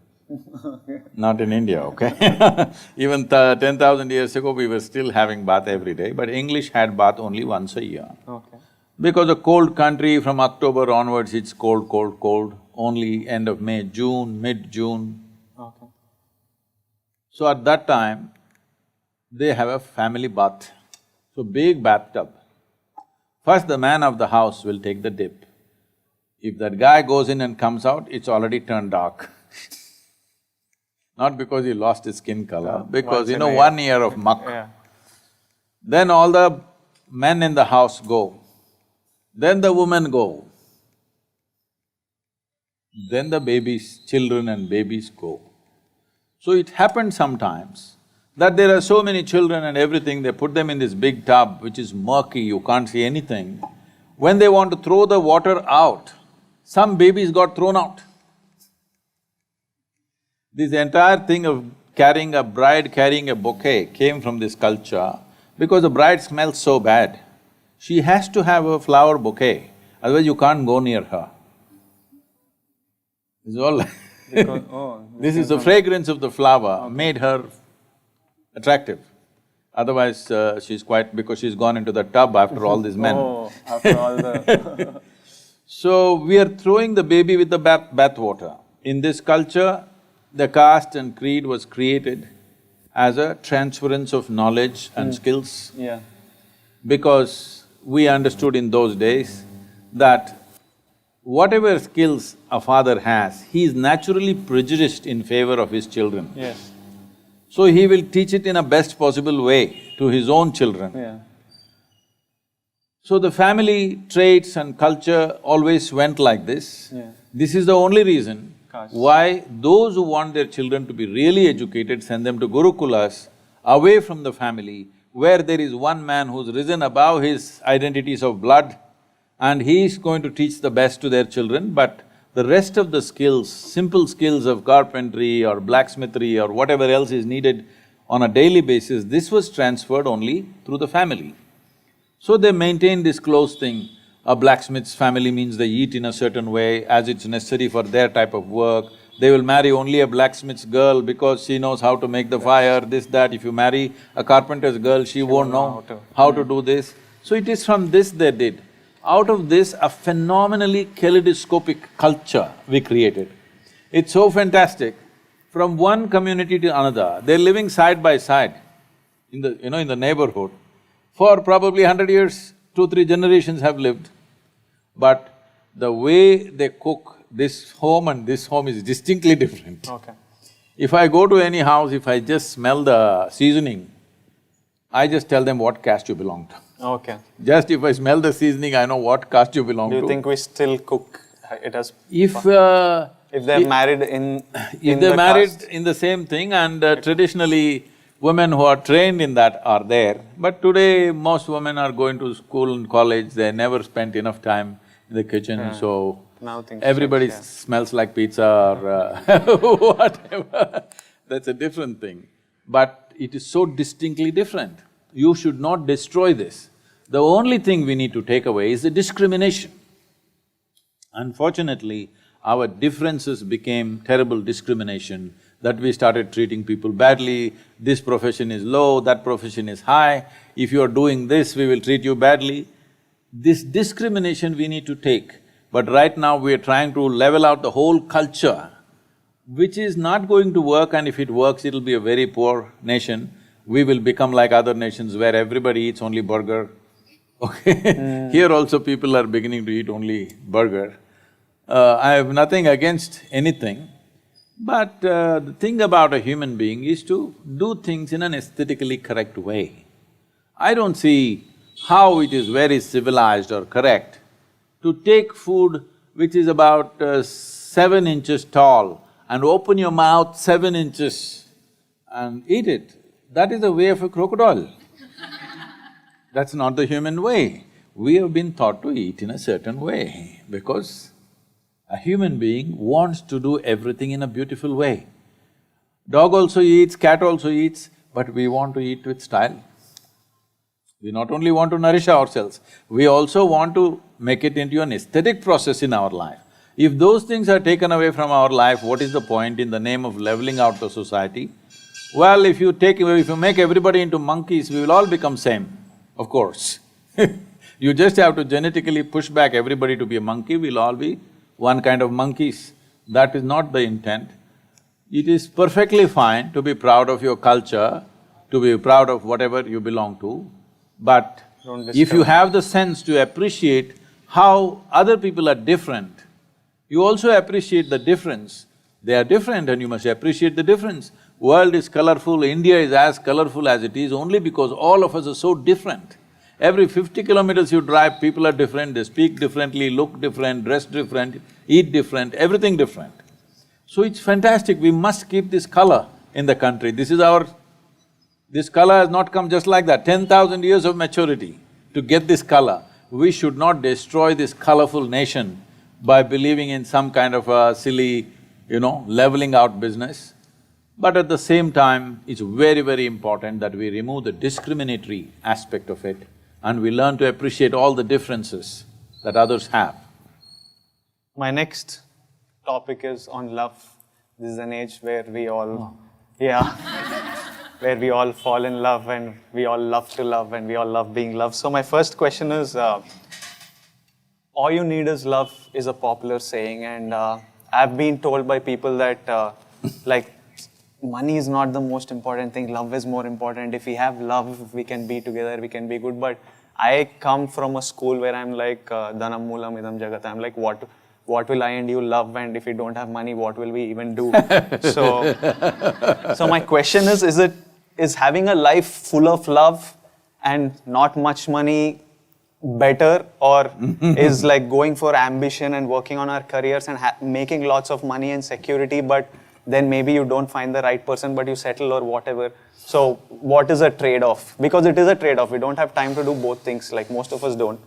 Not in India, okay? Even 10,000 years ago, we were still having bath every day, but English had bath only once a year. Okay. Because a cold country, from October onwards, it's cold, cold, cold, only end of May, June, mid-June. Okay. So at that time, they have a family bath. So big bathtub. First, the man of the house will take the dip. If that guy goes in and comes out, it's already turned dark. Not because he lost his skin color, because 1 year of muck. Yeah. Then all the men in the house go. Then the women go. Then the children and babies go. So it happened sometimes that there are so many children and everything, they put them in this big tub which is murky, you can't see anything. When they want to throw the water out, some babies got thrown out. This entire thing of a bride carrying a bouquet came from this culture because the bride smells so bad. She has to have a flower bouquet, otherwise you can't go near her. This is all this is the fragrance of the flower made her attractive. Otherwise, because she's gone into the tub after all these men. Oh, after all the… So, we are throwing the baby with the bathwater. In this culture, the caste and creed was created as a transference of knowledge and skills. Yeah. Because we understood in those days that whatever skills a father has, he is naturally prejudiced in favor of his children. Yes. So he will teach it in a best possible way to his own children. Yeah. So the family traits and culture always went like this. Yeah. This is the only reason Caste. why those who want their children to be really educated send them to Gurukulas, away from the family, where there is one man who's risen above his identities of blood and he is going to teach the best to their children, but the rest of the skills, simple skills of carpentry or blacksmithery or whatever else is needed on a daily basis, this was transferred only through the family. So they maintain this close thing. A blacksmith's family means they eat in a certain way as it's necessary for their type of work. They will marry only a blacksmith's girl because she knows how to make the fire, this, that. If you marry a carpenter's girl, she won't know how to do this. So it is from this they did. Out of this, a phenomenally kaleidoscopic culture we created. It's so fantastic. From one community to another, they're living side by side in the neighborhood. For probably 100 years, 2-3 generations have lived. But the way they cook this home and this home is distinctly different. Okay. If I go to any house, if I just smell the seasoning, I just tell them what caste you belong to. Okay. Just if I smell the seasoning, I know what caste you belong to. Do you think we still cook it as… If they're married if they're married in the same thing and traditionally women who are trained in that are there, but today most women are going to school and college, they never spent enough time in the kitchen, so Now things Everybody change, yeah. smells like pizza or whatever, that's a different thing. But it is so distinctly different. You should not destroy this. The only thing we need to take away is the discrimination. Unfortunately, our differences became terrible discrimination, that we started treating people badly, this profession is low, that profession is high, if you are doing this, we will treat you badly. This discrimination we need to take, but right now we are trying to level out the whole culture, which is not going to work, and if it works, it'll be a very poor nation. We will become like other nations where everybody eats only burger, okay? Here also people are beginning to eat only burger. I have nothing against anything, but the thing about a human being is to do things in an aesthetically correct way. I don't see how it is very civilized or correct to take food which is about 7 inches tall and open your mouth 7 inches and eat it. That is the way of a crocodile. That's not the human way. We have been taught to eat in a certain way because a human being wants to do everything in a beautiful way. Dog also eats, cat also eats, but we want to eat with style. We not only want to nourish ourselves, we also want to make it into an aesthetic process in our life. If those things are taken away from our life, what is the point in the name of leveling out the society? Well, if you make everybody into monkeys, we will all become same, of course. You just have to genetically push back everybody to be a monkey, we'll all be one kind of monkeys. That is not the intent. It is perfectly fine to be proud of your culture, to be proud of whatever you belong to, but if you have the sense to appreciate how other people are different, you also appreciate the difference. They are different and you must appreciate the difference. World is colorful, India is as colorful as it is only because all of us are so different. Every 50 kilometers you drive, people are different, they speak differently, look different, dress different, eat different, everything different. So it's fantastic, we must keep this color in the country. This color has not come just like that, 10,000 years of maturity to get this color. We should not destroy this colorful nation by believing in some kind of a silly, leveling out business. But at the same time, it's very, very important that we remove the discriminatory aspect of it and we learn to appreciate all the differences that others have. My next topic is on love. This is an age where we all… yeah, where we all fall in love and we all love to love and we all love being loved. So my first question is, all you need is love is a popular saying, and I've been told by people that like, money is not the most important thing, love is more important. If we have love, we can be together, we can be good. But I come from a school where I'm like, dhanam moolam idam jagat. I'm like, what will I and you love, and if we don't have money, what will we even do? So my question is having a life full of love and not much money better, or is like going for ambition and working on our careers and making lots of money and security, but then maybe you don't find the right person, but you settle or whatever. So what is a trade-off? Because it is a trade-off. We don't have time to do both things, like most of us don't.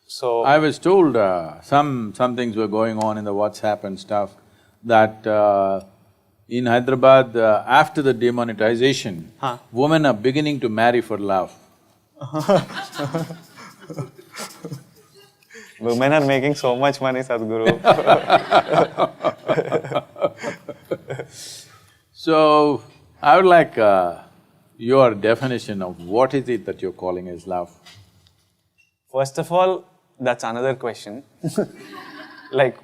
So I was told some things were going on in the WhatsApp and stuff, that in Hyderabad, after the demonetization, women are beginning to marry for love. Women are making so much money, Sadhguru. So, I would like your definition of what is it that you're calling as love? First of all, that's another question. Like,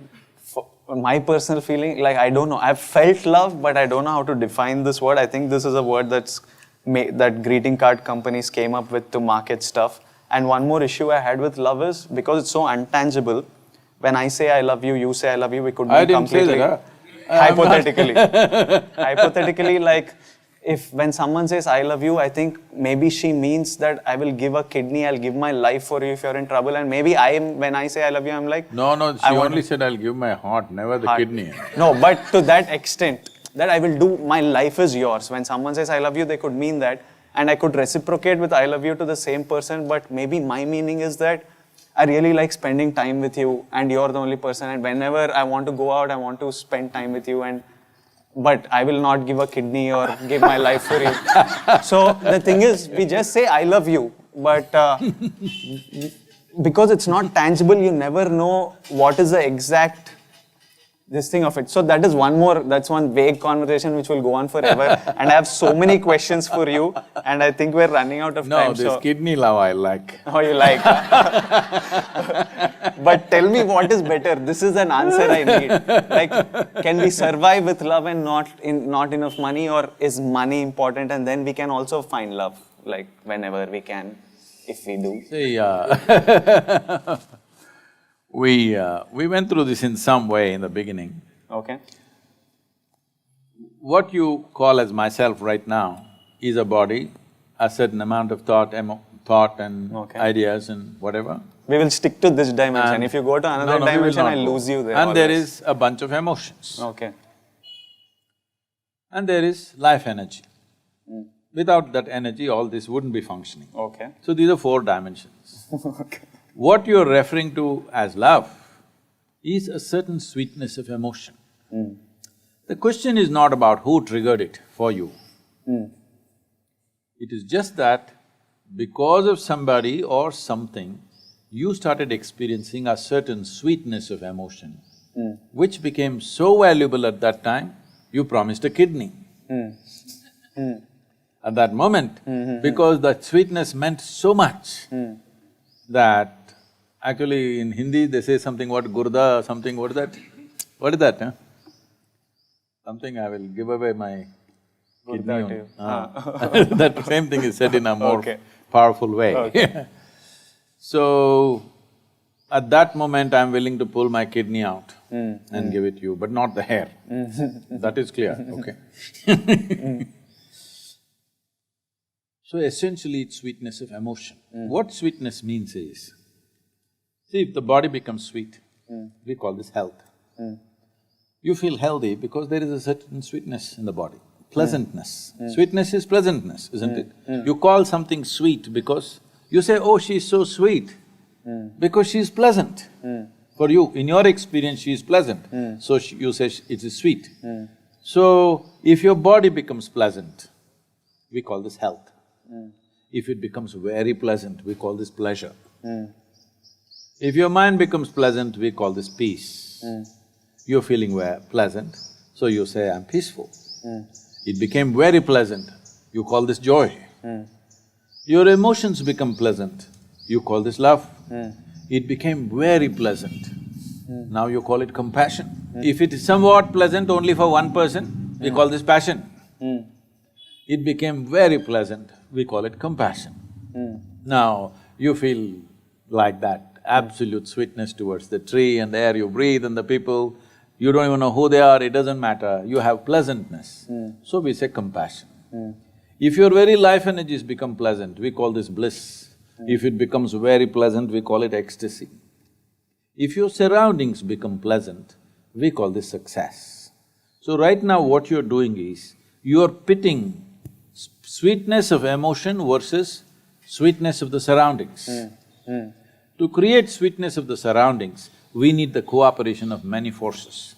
my personal feeling, like, I don't know. I've felt love, but I don't know how to define this word. I think this is a word that greeting card companies came up with to market stuff. And one more issue I had with love is, because it's so untangible, when I say I love you, you say I love you, we could be completely… Hypothetically. Hypothetically, like, when someone says I love you, I think maybe she means that I will give a kidney, I'll give my life for you if you're in trouble. And maybe when I say I love you, I'm like… No, she only said I'll give my heart, never the kidney. No, but to that extent, that I will do, my life is yours. When someone says I love you, they could mean that. And I could reciprocate with I love you to the same person, but maybe my meaning is that I really like spending time with you and you're the only person, and whenever I want to go out, I want to spend time with you, but I will not give a kidney or give my life for you. So the thing is, we just say I love you, but because it's not tangible, you never know what is the exact this thing of it. So that's one vague conversation which will go on forever. And I have so many questions for you, and I think we're running out of time. No, this kidney love I like. Oh, you like? But tell me what is better. This is an answer I need. Like, can we survive with love and not enough money, or is money important and then we can also find love, like whenever we can, if we do? See, we went through this in some way in the beginning. Okay. What you call as myself right now is a body, a certain amount of thought and ideas and whatever. We will stick to this dimension. If you go to another dimension, I'll lose you there. And always. there is a bunch of emotions. Okay. And there is life energy. Without that energy, all this wouldn't be functioning. Okay. So these are 4 dimensions. Okay. What you're referring to as love is a certain sweetness of emotion. The question is not about who triggered it for you. It is just that because of somebody or something, you started experiencing a certain sweetness of emotion, which became so valuable at that time, you promised a kidney. At that moment, because that sweetness meant so much that actually in Hindi they say something what gurda, something what is that? What is that, huh? Something I will give away my kidney on. That same thing is said in a more powerful way. Okay. So, at that moment I'm willing to pull my kidney out and give it to you, but not the hair. That is clear, okay? So essentially it's sweetness of emotion. What sweetness means is, see, if the body becomes sweet, we call this health. You feel healthy because there is a certain sweetness in the body, pleasantness. Sweetness is pleasantness, isn't it? You call something sweet because you say, oh, she's so sweet, because she's pleasant. For you, in your experience, she is pleasant, so you say it is sweet. So, if your body becomes pleasant, we call this health. If it becomes very pleasant, we call this pleasure. If your mind becomes pleasant, we call this peace. You're feeling pleasant, so you say, I'm peaceful. It became very pleasant, you call this joy. Your emotions become pleasant, you call this love. It became very pleasant, now you call it compassion. If it is somewhat pleasant only for one person, we call this passion. It became very pleasant, we call it compassion. Now, you feel like that absolute sweetness towards the tree and the air you breathe and the people, you don't even know who they are, it doesn't matter, you have pleasantness. So we say compassion. If your very life energies become pleasant, we call this bliss. If it becomes very pleasant, we call it ecstasy. If your surroundings become pleasant, we call this success. So right now what you're doing is, you're pitting sweetness of emotion versus sweetness of the surroundings. To create sweetness of the surroundings, we need the cooperation of many forces.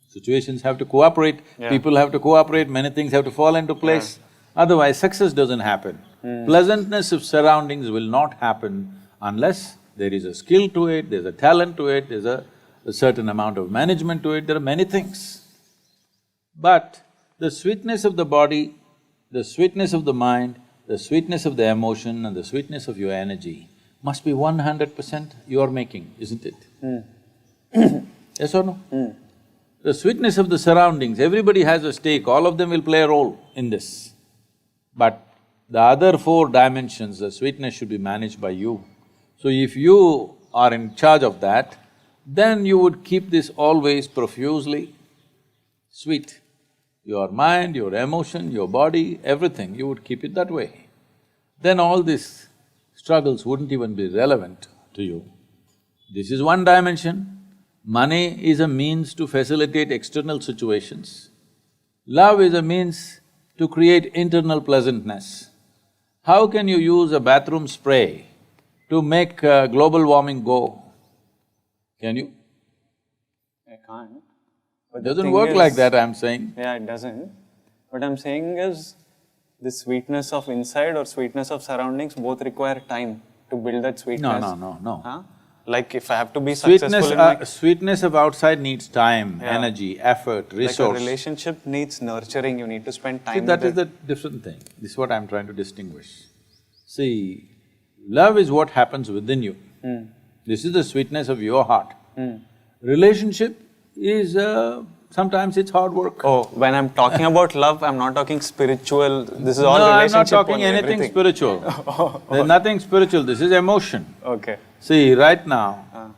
Situations have to cooperate, people have to cooperate, many things have to fall into place, otherwise success doesn't happen. Pleasantness of surroundings will not happen unless there is a skill to it, there's a talent to it, there's a certain amount of management to it, there are many things. But the sweetness of the body, the sweetness of the mind, the sweetness of the emotion and the sweetness of your energy must be 100% your making, isn't it? Yes or no? The sweetness of the surroundings, everybody has a stake, all of them will play a role in this. But the other 4 dimensions, the sweetness should be managed by you. So if you are in charge of that, then you would keep this always profusely sweet. Your mind, your emotion, your body, everything, you would keep it that way. Then all these struggles wouldn't even be relevant to you. This is one dimension. Money is a means to facilitate external situations. Love is a means to create internal pleasantness. How can you use a bathroom spray to make global warming go. Can you? I can't. It doesn't work like that, I'm saying. Yeah, it doesn't. What I'm saying is, the sweetness of inside or sweetness of surroundings both require time to build that sweetness. No. Huh? Like if I have to be successful in my… Sweetness of outside needs time, energy, effort, resource. Like a relationship needs nurturing, you need to spend time See, with that is it. the different thing. This is what I'm trying to distinguish. See, love is what happens within you. This is the sweetness of your heart. Relationship is… sometimes it's hard work. Oh, when I'm talking about love, I'm not talking spiritual, this is all No, I'm relationship not talking only, anything everything. spiritual. There's nothing spiritual, this is emotion. Okay, See, right now,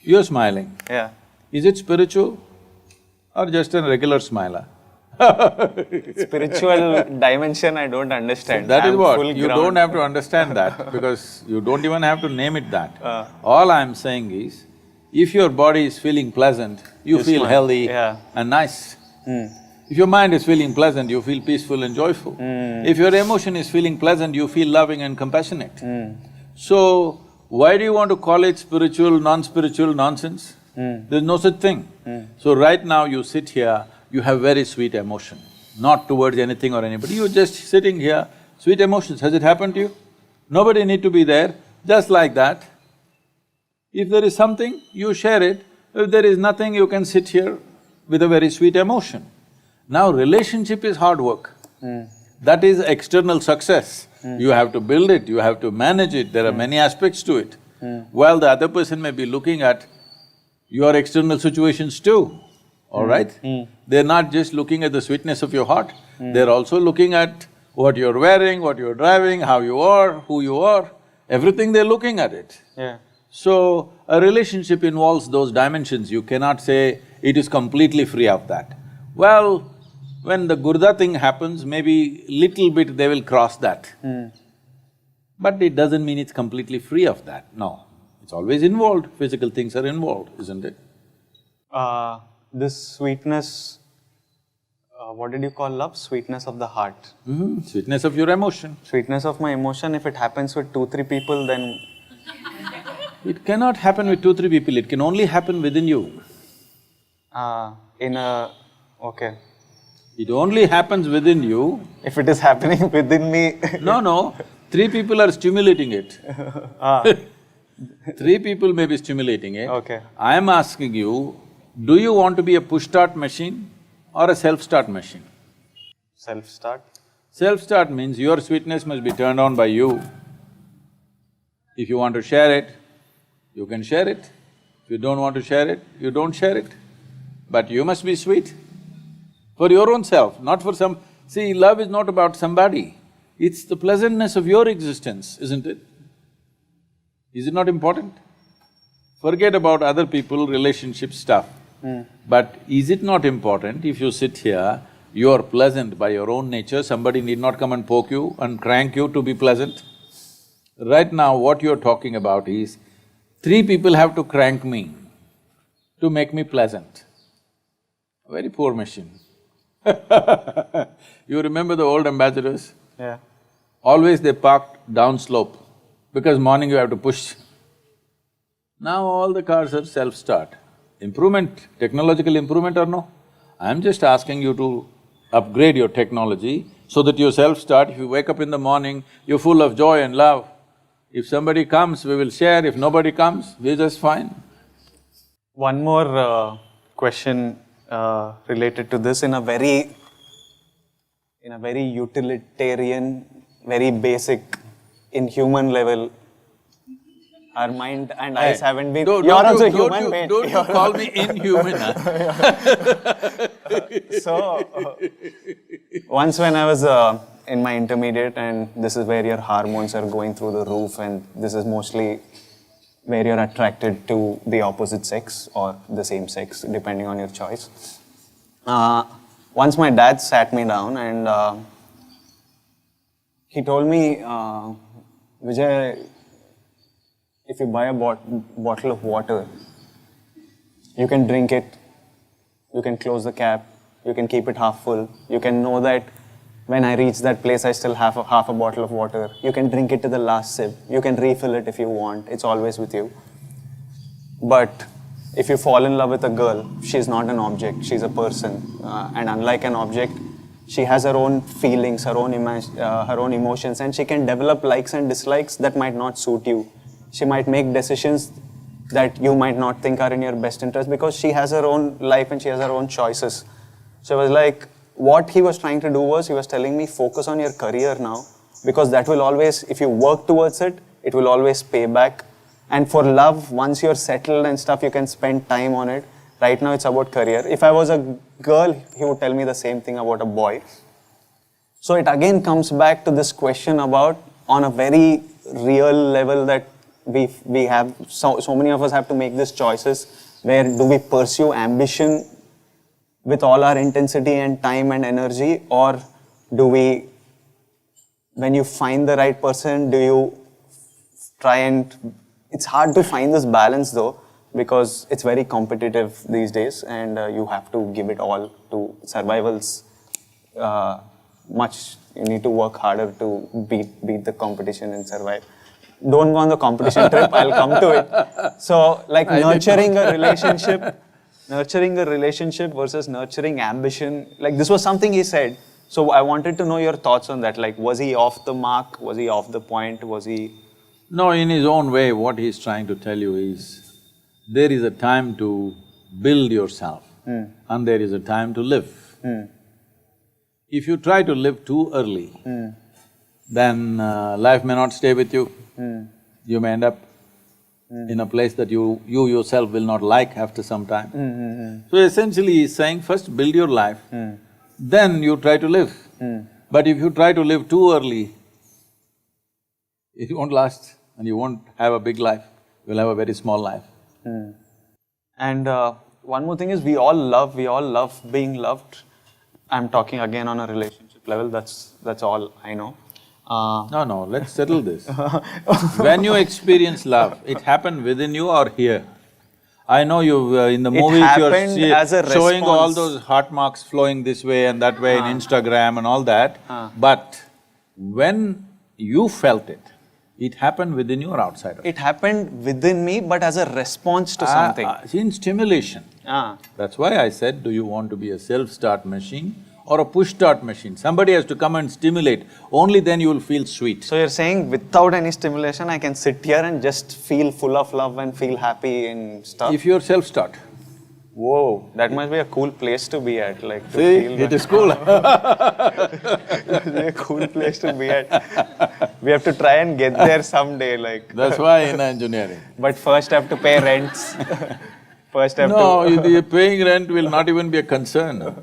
you're smiling. yeah. Is it spiritual or just a regular smiler? Spiritual dimension I don't understand. That is I'm what, full you ground. don't have to understand that because you don't even have to name it that. All I'm saying is, if your body is feeling pleasant, you feel smile. healthy Yeah. and nice. If your mind is feeling pleasant, you feel peaceful and joyful. If your emotion is feeling pleasant, you feel loving and compassionate. So, why do you want to call it spiritual, non-spiritual nonsense? There's no such thing. So right now you sit here, you have very sweet emotion, not towards anything or anybody, you're just sitting here, sweet emotions. Has it happened to you? Nobody need to be there, just like that. If there is something, you share it. If there is nothing, you can sit here with a very sweet emotion. Now relationship is hard work. That is external success. You have to build it, you have to manage it, there are many aspects to it. While the other person may be looking at your external situations too, all right? They're not just looking at the sweetness of your heart, they're also looking at what you're wearing, what you're driving, how you are, who you are, everything they're looking at it. Yeah. So, a relationship involves those dimensions, you cannot say it is completely free of that. Well, when the Gurda thing happens, maybe little bit they will cross that. But it doesn't mean it's completely free of that, no. It's always involved, physical things are involved, isn't it? This sweetness, what did you call love? Sweetness of the heart. Sweetness of your emotion. Sweetness of my emotion, if it happens with 2-3 people, then… It cannot happen with 2-3 people, it can only happen within you. Okay. It only happens within you. If it is happening within me… No, 3 people are stimulating it. 3 people may be stimulating it. Okay. I am asking you, do you want to be a push-start machine or a self-start machine? Self-start? Self-start means your sweetness must be turned on by you. If you want to share it, you can share it. If you don't want to share it, you don't share it. But you must be sweet for your own self, not for some… See, love is not about somebody, it's the pleasantness of your existence, isn't it? Is it not important? Forget about other people, relationship stuff. But is it not important if you sit here, you are pleasant by your own nature, somebody need not come and poke you and crank you to be pleasant? Right now, what you're talking about is, 3 people have to crank me to make me pleasant. A very poor machine. You remember the old ambassadors? Yeah. Always they parked downslope, because morning you have to push. Now all the cars are self-start. Improvement, technological improvement or no? I'm just asking you to upgrade your technology so that you self-start. If you wake up in the morning, you're full of joy and love. If somebody comes, we will share, if nobody comes, we're just fine. One more question related to this in a very utilitarian, very basic, inhuman level. Our mind and eyes haven't been… You're also human, mate. Don't you call me inhuman, So, once when I was in my intermediate, and this is where your hormones are going through the roof, and this is mostly where you're attracted to the opposite sex or the same sex, depending on your choice. Once my dad sat me down and he told me, Vijay, if you buy a bottle of water, you can drink it, you can close the cap, you can keep it half full, you can know that When I reach that place, I still have half a bottle of water. You can drink it to the last sip. You can refill it if you want. It's always with you. But if you fall in love with a girl, she's not an object. She's a person. And unlike an object, she has her own feelings, her own emotions, and she can develop likes and dislikes that might not suit you. She might make decisions that you might not think are in your best interest because she has her own life and she has her own choices. So it was like, what he was trying to do was, he was telling me, focus on your career now, because that will always, if you work towards it, it will always pay back. And for love, once you're settled and stuff, you can spend time on it. Right now, it's about career. If I was a girl, he would tell me the same thing about a boy. So it again comes back to this question about, on a very real level, that we have, so many of us have to make these choices. Where do we pursue ambition with all our intensity and time and energy, or do we, when you find the right person, do you try and, it's hard to find this balance though, because it's very competitive these days, and you have to give it all to survival's you need to work harder to beat the competition and survive. Don't go on the competition trip, I'll come to it. So like nurturing a relationship versus nurturing ambition, like this was something he said. So I wanted to know your thoughts on that. Like, was he off the mark? Was he off the point? Was he… No, in his own way, what he's trying to tell you is, there is a time to build yourself and there is a time to live. If you try to live too early, then life may not stay with you. You may end up in a place that you yourself will not like after some time. So essentially he's saying, first build your life, then you try to live. But if you try to live too early, it won't last and you won't have a big life, you'll have a very small life. And one more thing is, we all love being loved. I'm talking again on a relationship level, that's all I know. No, let's settle this. When you experience love, it happened within you or here? I know you in the movies you're showing all those heart marks flowing this way and that way in Instagram and all that, but when you felt it, it happened within you or outside of you? It happened within me, but as a response to something. In stimulation. That's why I said, do you want to be a self-start machine or a push-start machine? Somebody has to come and stimulate, only then you will feel sweet. So you're saying without any stimulation, I can sit here and just feel full of love and feel happy and stuff? If you're self-start. Whoa, that must be a cool place to be at, like to See, feel it is cool. It's a cool place to be at. We have to try and get there someday, like… That's why in engineering. But first have to pay rents. First have No, the paying rent will not even be a concern.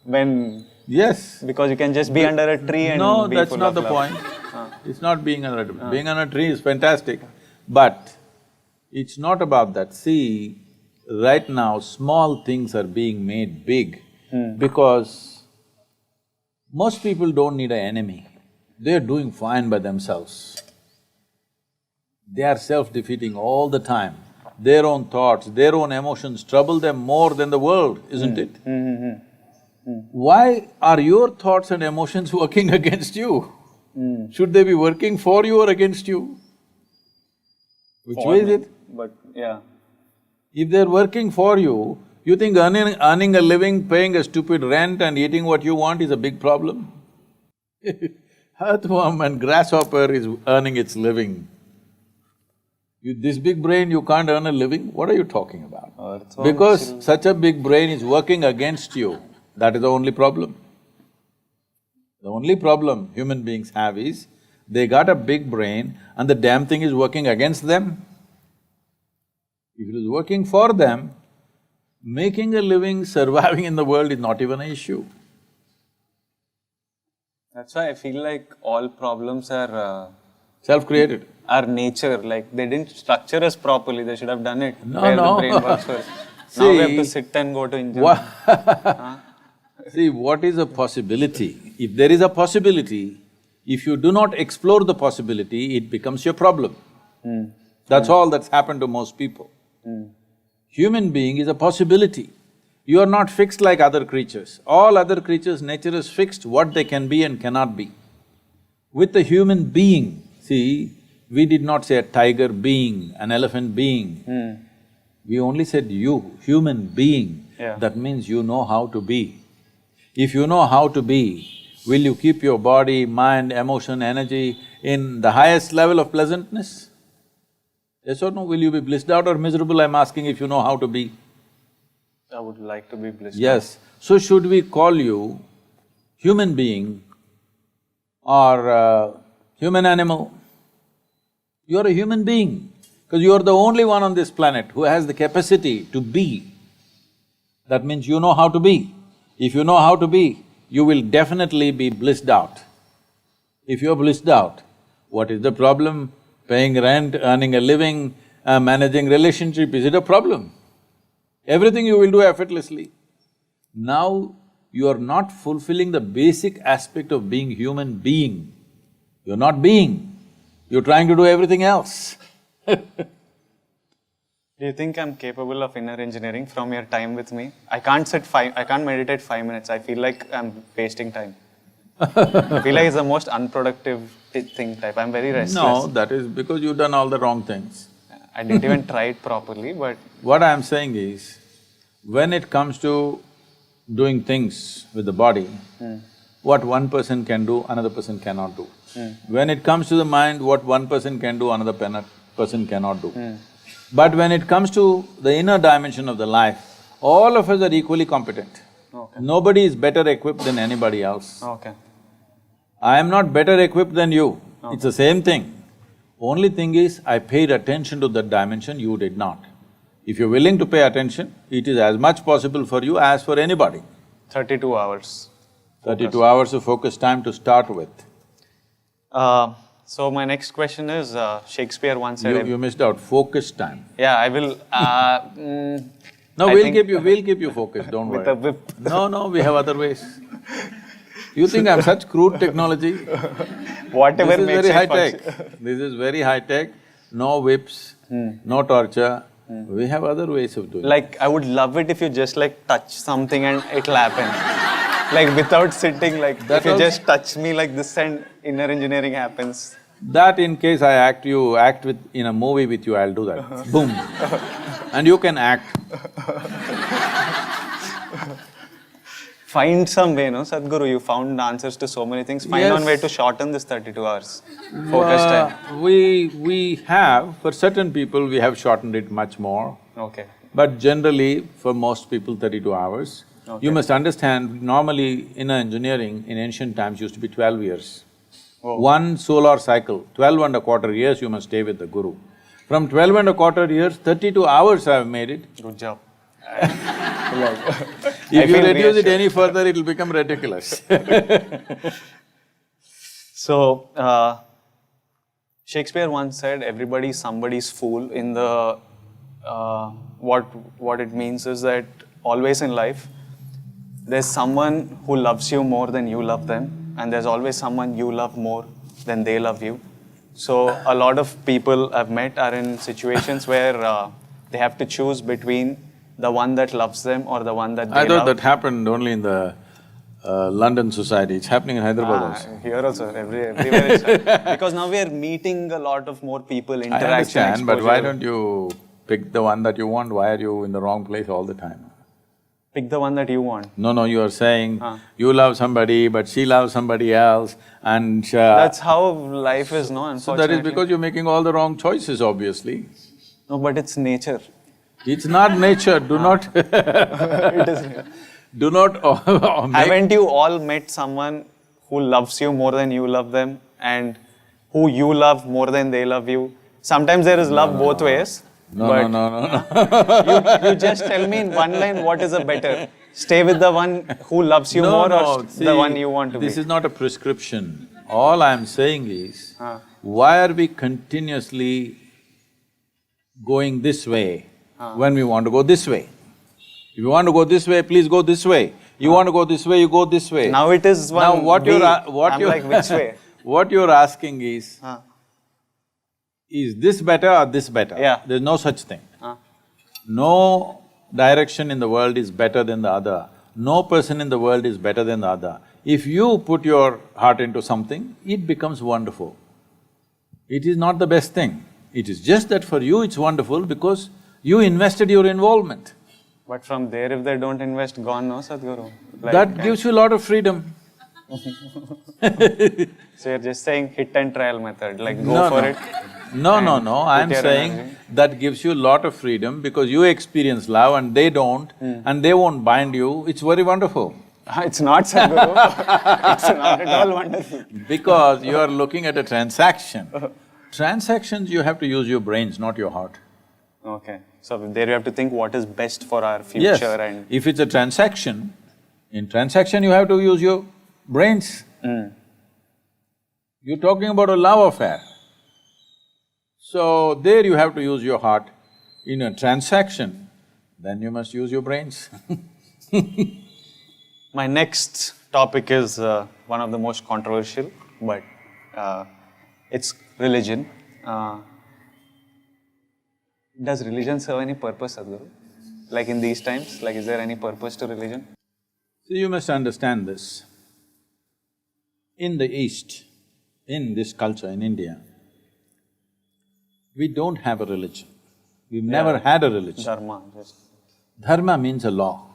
When… Yes. Because you can just be under a tree and No, be that's full not of the love. point. It's not being under a tree. Being under a tree is fantastic, but it's not about that. See, right now, small things are being made big because most people don't need an enemy. They're doing fine by themselves. They are self-defeating all the time. Their own thoughts, their own emotions trouble them more than the world, isn't it? Why are your thoughts and emotions working against you? Should they be working for you or against you? Which way is it? But yeah. If they're working for you, you think earning a living, paying a stupid rent and eating what you want is a big problem? Earthworm and grasshopper is earning its living. This big brain, you can't earn a living? What are you talking about? Because such a big brain is working against you, that is the only problem. The only problem human beings have is, they got a big brain and the damn thing is working against them. If it is working for them, making a living, surviving in the world is not even an issue. That's why I feel like all problems are… Self-created. Are nature, like they didn't structure us properly, they should have done it. No, where no. the brain works first. Now we have to sit and go to engine. See, what is a possibility? If there is a possibility, if you do not explore the possibility, it becomes your problem. That's all that's happened to most people. Human being is a possibility. You are not fixed like other creatures. All other creatures, nature is fixed what they can be and cannot be. With a human being, see, we did not say a tiger being, an elephant being. We only said you, human being. Yeah. That means you know how to be. If you know how to be, will you keep your body, mind, emotion, energy in the highest level of pleasantness? Yes or no? Will you be blissed out or miserable? I'm asking if you know how to be. I would like to be blissed. Yes. So should we call you human being or human animal? You're a human being because you're the only one on this planet who has the capacity to be. That means you know how to be. If you know how to be, you will definitely be blissed out. If you're blissed out, what is the problem? Paying rent, earning a living, managing relationship, is it a problem? Everything you will do effortlessly. Now, you are not fulfilling the basic aspect of being human being. You're not being, you're trying to do everything else. Do you think I'm capable of inner engineering from your time with me? I can't meditate 5 minutes. I feel like I'm wasting time. I feel like it's the most unproductive thing type. I'm very restless. No, that is because you've done all the wrong things. I didn't even try it properly, but… What I'm saying is, when it comes to doing things with the body, what one person can do, another person cannot do. When it comes to the mind, what one person can do, another person cannot do. But when it comes to the inner dimension of the life, all of us are equally competent. Okay. Nobody is better equipped than anybody else. Okay. I am not better equipped than you, it's the same thing. Only thing is, I paid attention to that dimension, you did not. If you're willing to pay attention, it is as much possible for you as for anybody. 32 hours. 32 hours of focus time to start with. So my next question is, Shakespeare once said… You missed out, focus time. Yeah, I will… No, I we'll think- keep you focused, don't worry. with a whip. No, we have other ways. You think I'm such crude technology? Whatever This is makes very it high-tech. function. This is very high-tech, no whips, no torture. We have other ways of doing it. Like, I would love it if you just like touch something and it'll happen. Like without sitting, like That if you also- just touch me like this and inner engineering happens. That in case I act in a movie with you, I'll do that. Boom. And you can act. Find some way, no, Sadhguru, you found answers to so many things. Find Yes. one way to shorten this 32 hours. Focus time. We have, for certain people, we have shortened it much more. Okay. But generally, for most people, 32 hours. Okay. You must understand, normally in engineering, in ancient times, used to be 12 years. Oh. One solar cycle, 12.25 years you must stay with the Guru. From 12.25 years, 32 hours I have made it. Good job. If you feel reduce it reassured. any further, it'll become ridiculous. So, Shakespeare once said, everybody's somebody's fool. In the… what it means is that always in life, there's someone who loves you more than you love them, and there's always someone you love more than they love you. So, a lot of people I've met are in situations where they have to choose between the one that loves them or the one that they I love. thought that happened only in the London society, it's happening in Hyderabad also. Here also, everywhere it's because now we are meeting a lot of more people, I interaction, understand, but why exposure. don't you pick the one that you want? Why are you in the wrong place all the time? Pick the one that you want. No, you are saying you love somebody, but she loves somebody else and… That's how life is, no, So unfortunately. that is because you're making all the wrong choices, obviously. No, but it's nature. It's not nature, do not… It is. Do not make… Haven't you all met someone who loves you more than you love them and who you love more than they love you? Sometimes there is love both ways. No. You just tell me in one line what is a better. Stay with the one who loves you more or the one you want to be. This is not a prescription. All I'm saying is, why are we continuously going this way when we want to go this way? If you want to go this way, please go this way. You want to go this way, you go this way. Now it is one Now what we. you're… I'm like, which way? What you're asking is this better or this better? Yeah. There's no such thing. No direction in the world is better than the other. No person in the world is better than the other. If you put your heart into something, it becomes wonderful. It is not the best thing. It is just that for you it's wonderful because you invested your involvement. But from there, if they don't invest, gone, no, Sadhguru? That gives you a lot of freedom. So you're just saying hit and trial method, like go No, for no. it. No, I'm your saying energy. that gives you a lot of freedom because you experience love and they don't, and they won't bind you, it's very wonderful. It's not, Sadhguru. It's not at all wonderful. Because you are looking at a transaction. Transactions, you have to use your brains, not your heart. Okay. So there you have to think what is best for our future Yes, and… if it's a transaction, in transaction you have to use your brains. You're talking about a love affair. So there you have to use your heart. In a transaction, then you must use your brains. My next topic is one of the most controversial, but it's religion. Does religion serve any purpose, Sadhguru? Like in these times, like is there any purpose to religion? So you must understand this. In the East, in this culture, in India, we don't have a religion. We've never had a religion. Dharma, just… Dharma means a law.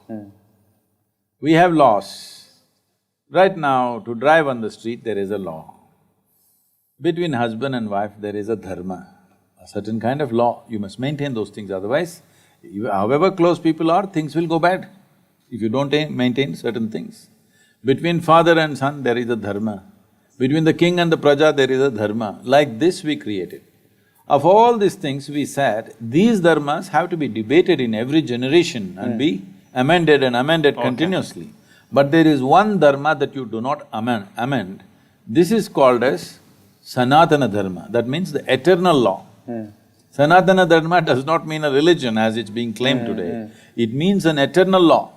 We have laws. Right now, to drive on the street, there is a law. Between husband and wife, there is a dharma, a certain kind of law. You must maintain those things, otherwise, however close people are, things will go bad if you don't maintain certain things. Between father and son, there is a dharma. Between the king and the praja, there is a dharma. Like this we created. Of all these things, we said, these dharmas have to be debated in every generation and be amended and amended continuously. But there is one dharma that you do not amend. This is called as Sanatana Dharma, that means the eternal law. Sanatana Dharma does not mean a religion as it's being claimed today. It means an eternal law.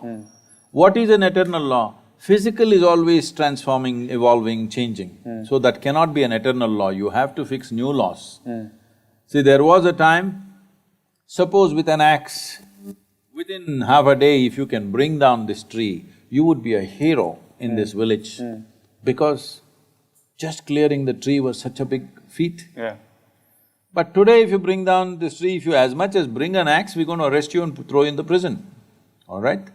What is an eternal law? Physical is always transforming, evolving, changing. So that cannot be an eternal law, you have to fix new laws. See, there was a time, suppose with an axe, within half a day if you can bring down this tree, you would be a hero in this village. Because just clearing the tree was such a big feat. Yeah. But today if you bring down this tree, if you as much as bring an axe, we're going to arrest you and throw you in the prison, all right?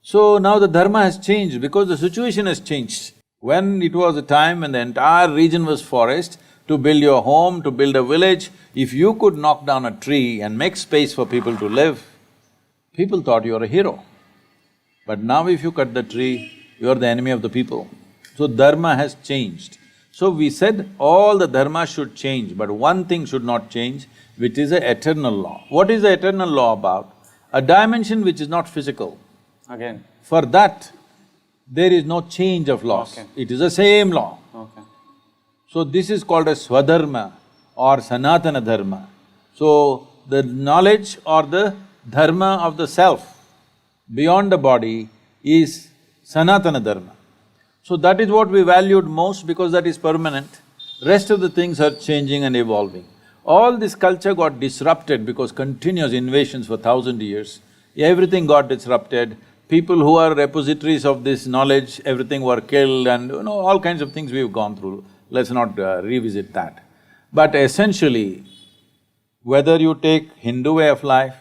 So now the dharma has changed because the situation has changed. When it was a time when the entire region was forest, to build your home, to build a village, if you could knock down a tree and make space for people to live, people thought you're a hero. But now if you cut the tree, you're the enemy of the people. So dharma has changed. So we said all the dharma should change, but one thing should not change, which is the eternal law. What is the eternal law about? A dimension which is not physical. Again. For that, there is no change of laws. Okay. It is the same law. Okay. So this is called as Swadharma or Sanatana Dharma. So the knowledge or the dharma of the self beyond the body is Sanatana Dharma. So that is what we valued most because that is permanent. Rest of the things are changing and evolving. All this culture got disrupted because continuous invasions for 1,000 years. Everything got disrupted. People who are repositories of this knowledge, everything were killed and all kinds of things we've gone through. Let's not revisit that. But essentially, whether you take Hindu way of life,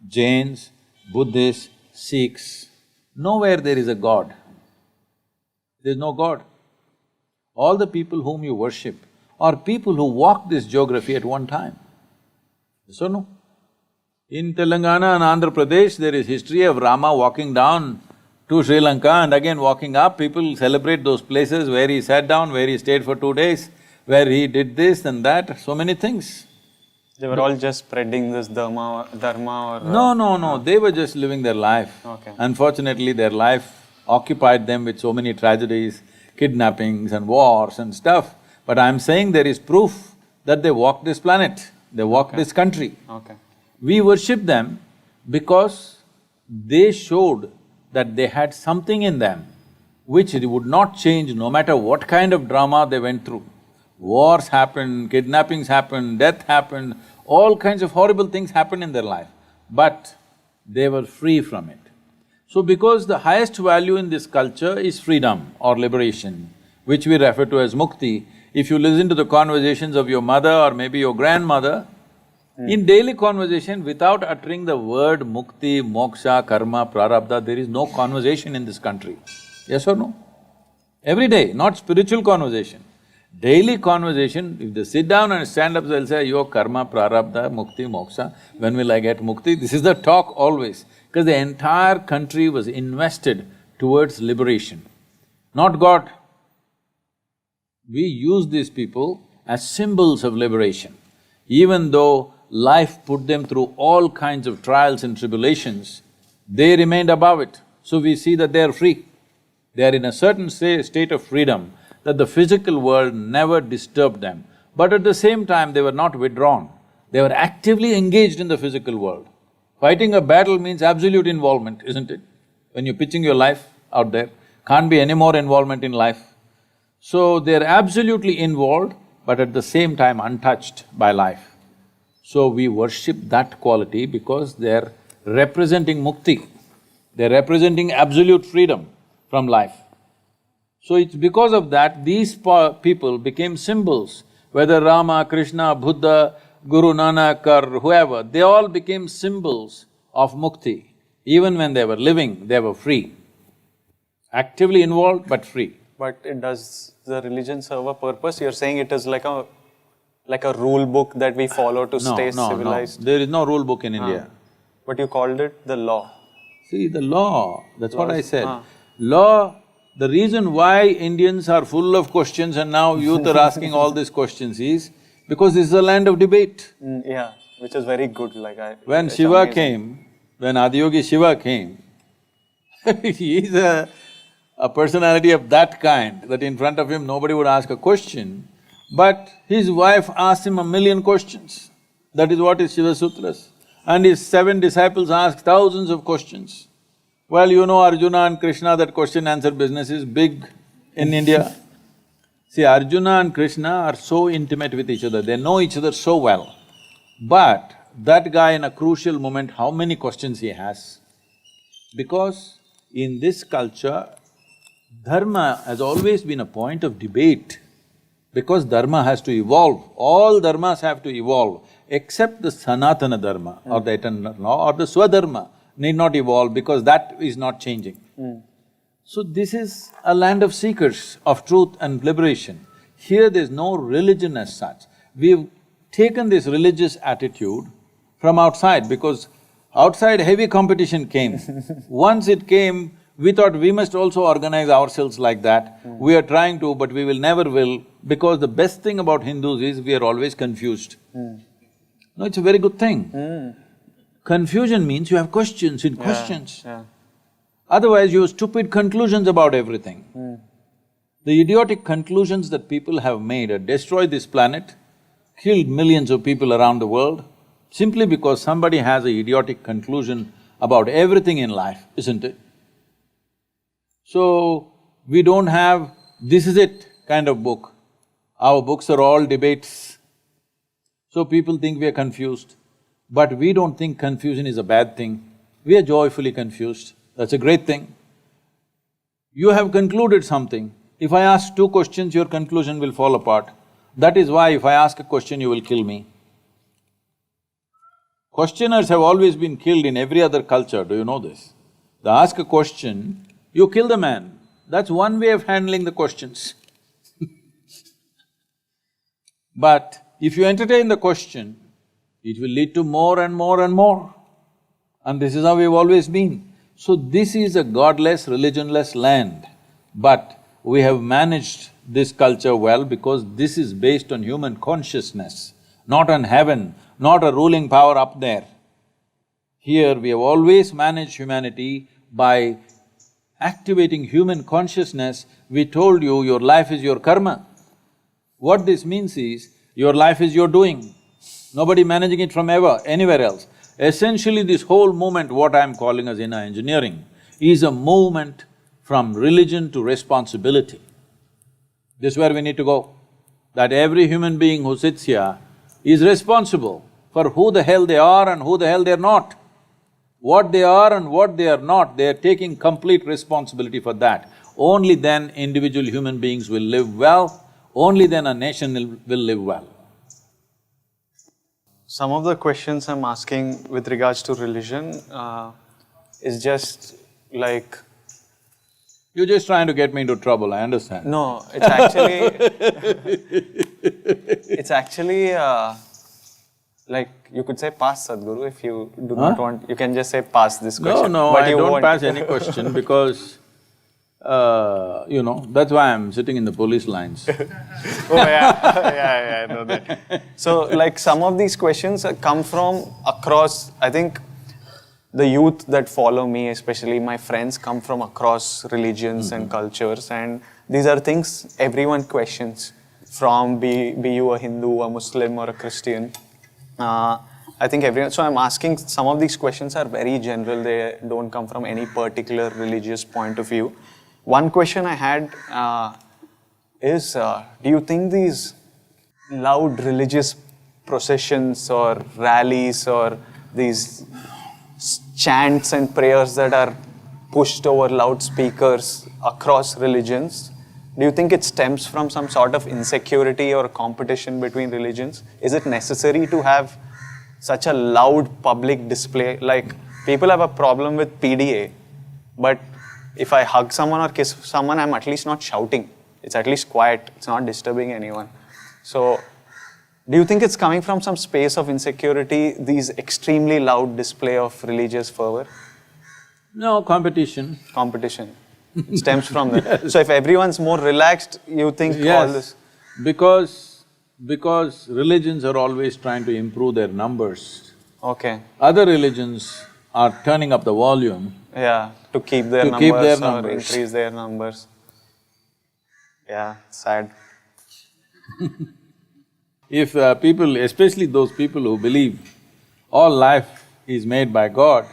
Jains, Buddhists, Sikhs, nowhere there is a God. There's no God. All the people whom you worship are people who walked this geography at one time. Yes or no? In Telangana and Andhra Pradesh, there is history of Rama walking down to Sri Lanka and again walking up. People celebrate those places where he sat down, where he stayed for 2 days, where he did this and that, so many things. They were all just spreading this dharma or… No, they were just living their life. Okay. Unfortunately, their life occupied them with so many tragedies, kidnappings and wars and stuff. But I'm saying there is proof that they walked this planet, they walked this country. Okay. We worship them because they showed that they had something in them which would not change no matter what kind of drama they went through. Wars happened, kidnappings happened, death happened, all kinds of horrible things happened in their life. But they were free from it. So because the highest value in this culture is freedom or liberation, which we refer to as mukti, if you listen to the conversations of your mother or maybe your grandmother, in daily conversation, without uttering the word mukti, moksha, karma, prarabdha, there is no conversation in this country. Yes or no? Every day, not spiritual conversation. Daily conversation, if they sit down and stand up, they'll say, yo, karma, prarabdha, mukti, moksha, when will I get mukti? This is the talk always, because the entire country was invested towards liberation, not God. We use these people as symbols of liberation. Even though life put them through all kinds of trials and tribulations, they remained above it. So we see that they are free. They are in a certain state of freedom that the physical world never disturbed them. But at the same time, they were not withdrawn. They were actively engaged in the physical world. Fighting a battle means absolute involvement, isn't it? When you're pitching your life out there, can't be any more involvement in life. So they're absolutely involved, but at the same time untouched by life. So we worship that quality because they're representing mukti, they're representing absolute freedom from life. So it's because of that these people became symbols, whether Rama, Krishna, Buddha, Guru Nanak or whoever, they all became symbols of mukti. Even when they were living, they were free. Actively involved but free. But does the religion serve a purpose? You're saying it is like a rule book that we follow to stay civilized? No, there is no rule book in India. But you called it the law. See, the law, that's what I said. Law, the reason why Indians are full of questions and now youth are asking all these questions is because this is a land of debate. Yeah, which is very good, When Shiva came, when Adiyogi Shiva came, he is a personality of that kind that in front of him nobody would ask a question, but his wife asked him 1,000,000 questions. That is what is Shiva Sutras. And his 7 disciples asked thousands of questions. Well, you know Arjuna and Krishna, that question-answer business is big in India. See, Arjuna and Krishna are so intimate with each other, they know each other so well. But that guy in a crucial moment, how many questions he has? Because in this culture, dharma has always been a point of debate. Because dharma has to evolve, all dharmas have to evolve, except the Sanatana dharma or the eternal law or the Swadharma need not evolve because that is not changing. So this is a land of seekers of truth and liberation. Here there's no religion as such. We've taken this religious attitude from outside because outside heavy competition came. Once it came, we thought we must also organize ourselves like that. We are trying to, but we will never will, because the best thing about Hindus is we are always confused. No, it's a very good thing. Confusion means you have questions in questions. Otherwise, you have stupid conclusions about everything. The idiotic conclusions that people have made have destroyed this planet, killed millions of people around the world, simply because somebody has an idiotic conclusion about everything in life, isn't it? So, we don't have this is it kind of book. Our books are all debates. So people think we are confused. But we don't think confusion is a bad thing. We are joyfully confused. That's a great thing. You have concluded something. If I ask 2 questions, your conclusion will fall apart. That is why if I ask a question, you will kill me. Questioners have always been killed in every other culture, do you know this? They ask a question, you kill the man. That's one way of handling the questions. But if you entertain the question, it will lead to more and more and more. And this is how we've always been. So this is a godless, religionless land. But we have managed this culture well because this is based on human consciousness, not on heaven, not a ruling power up there. Here we have always managed humanity by activating human consciousness. We told you your life is your karma. What this means is, your life is your doing. Nobody managing it from anywhere else. Essentially this whole movement, what I'm calling as inner engineering, is a movement from religion to responsibility. This is where we need to go. That every human being who sits here is responsible for who the hell they are and who the hell they're not. What they are and what they are not, they are taking complete responsibility for that. Only then individual human beings will live well, only then a nation will live well. Some of the questions I'm asking with regards to religion is just like… You're just trying to get me into trouble, I understand. No, it's actually… it's actually like you could say pass, Sadhguru, if you do not want… You can just say pass this question. No, but I you don't won't. pass any question because, that's why I'm sitting in the police lines. Oh yeah, I know that. So like some of these questions come from across… I think the youth that follow me, especially my friends, come from across religions and cultures, and these are things everyone questions, from be you a Hindu, a Muslim or a Christian. I think everyone… So I'm asking, some of these questions are very general, they don't come from any particular religious point of view. One question I had is, do you think these loud religious processions or rallies or these chants and prayers that are pushed over loudspeakers across religions, do you think it stems from some sort of insecurity or competition between religions? Is it necessary to have such a loud public display? Like, people have a problem with PDA, but if I hug someone or kiss someone, I'm at least not shouting. It's at least quiet. It's not disturbing anyone. So, do you think it's coming from some space of insecurity, these extremely loud display of religious fervor? No, competition. Competition. It stems from that. Yes. So if everyone's more relaxed, you think all this… Because religions are always trying to improve their numbers. Okay. Other religions are turning up the volume. Yeah, to keep their numbers or increase their numbers. Yeah, sad. If people, especially those people who believe all life is made by God,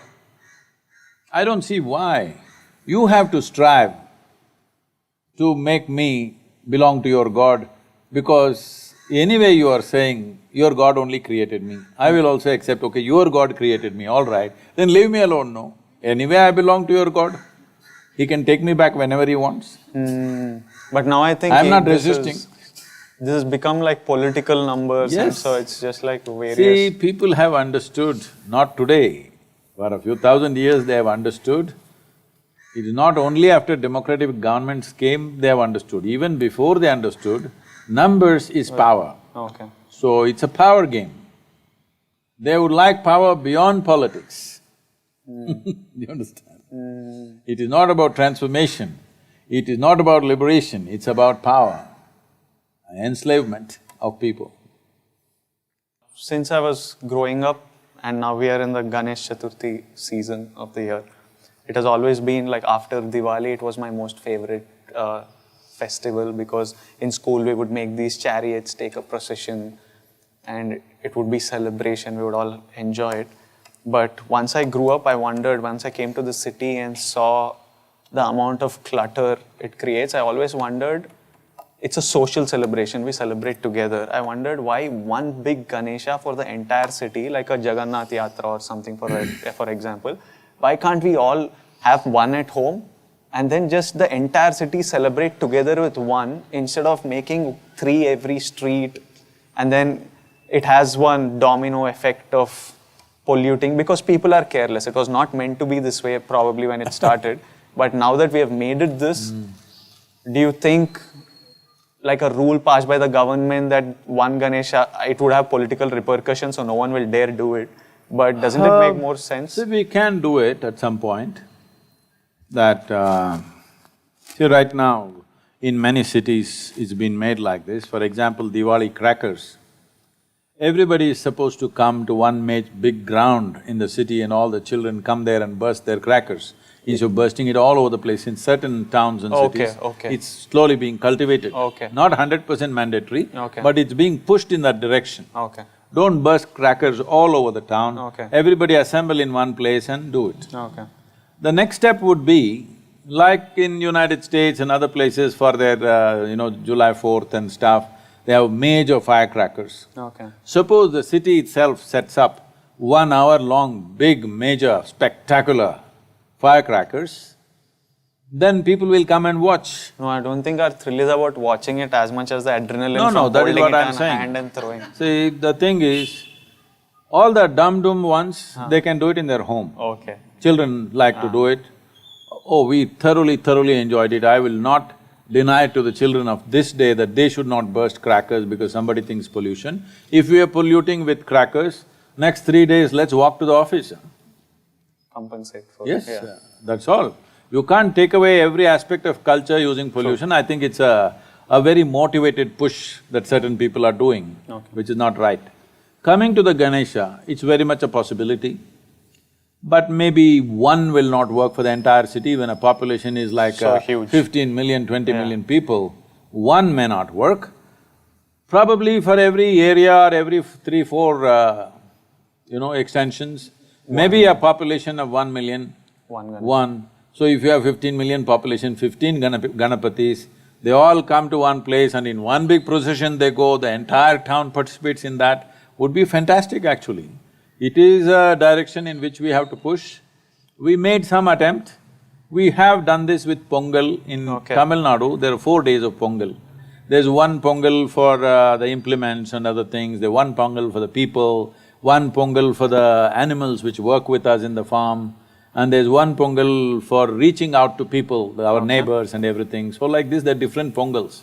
I don't see why. You have to strive to make me belong to your God, because anyway you are saying, your God only created me. I will also accept, okay, your God created me, all right, then leave me alone, no. Anyway I belong to your God. He can take me back whenever he wants. But now I think… I'm not resisting. This has become like political numbers, yes. And so it's just like various… See, people have understood, not today, for a few thousand years they have understood. It is not only after democratic governments came they have understood, even before they understood, numbers is power. Okay. So it's a power game. They would like power beyond politics. You understand? It is not about transformation, it is not about liberation, it's about power, enslavement of people. Since I was growing up, and now we are in the Ganesh Chaturthi season of the year, it has always been like after Diwali, it was my most favorite festival, because in school we would make these chariots, take a procession, and it would be celebration, we would all enjoy it. But once I grew up, I wondered, once I came to the city and saw the amount of clutter it creates, I always wondered, it's a social celebration, we celebrate together. I wondered why one big Ganesha for the entire city, like a Jagannath Yatra or something for example, why can't we all have one at home and then just the entire city celebrate together with one, instead of making 3 every street, and then it has one domino effect of polluting, because people are careless. It was not meant to be this way probably when it started, but now that we have made it this, do you think like a rule passed by the government that one Ganesha, it would have political repercussions, so no one will dare do it, but doesn't it make more sense? See, we can do it at some point. That… see, right now, in many cities, it's been made like this. For example, Diwali crackers. Everybody is supposed to come to one big ground in the city, and all the children come there and burst their crackers. Instead of bursting it all over the place, in certain towns and cities, it's slowly being cultivated. Not 100% mandatory, but it's being pushed in that direction. Don't burst crackers all over the town. Everybody assemble in one place and do it. The next step would be, like in United States and other places for their, July 4th and stuff, they have major firecrackers. Suppose the city itself sets up 1 hour long, big, major, spectacular firecrackers, then people will come and watch. No, I don't think our thrill is about watching it as much as the adrenaline No, from that is holding what it I'm in saying. hand and throwing. See, the thing is, all the dumb ones, they can do it in their home. Okay. Children like to do it. Oh, we thoroughly enjoyed it. I will not deny to the children of this day that they should not burst crackers because somebody thinks pollution. If we are polluting with crackers, next 3 days, let's walk to the office. Compensate for Yes, yeah. that's all. You can't take away every aspect of culture using pollution. I think it's a very motivated push that certain people are doing, which is not right. Coming to the Ganesha, it's very much a possibility. But maybe one will not work for the entire city when a population is like So huge. 15 million, 20 million people. One may not work. Probably for every area or every 3, 4 extensions, maybe a population of 1 million, one. So if you have 15 million population, 15 Ganapatis, they all come to one place and in one big procession they go, the entire town participates in that, would be fantastic actually. It is a direction in which we have to push. We made some attempt. We have done this with Pongal in Tamil Nadu, there are 4 days of Pongal. There's one Pongal for the implements and other things, there's one Pongal for the people, one Pongal for the animals which work with us in the farm, and there's one Pongal for reaching out to people, our neighbors and everything. So like this, there are different Pongals.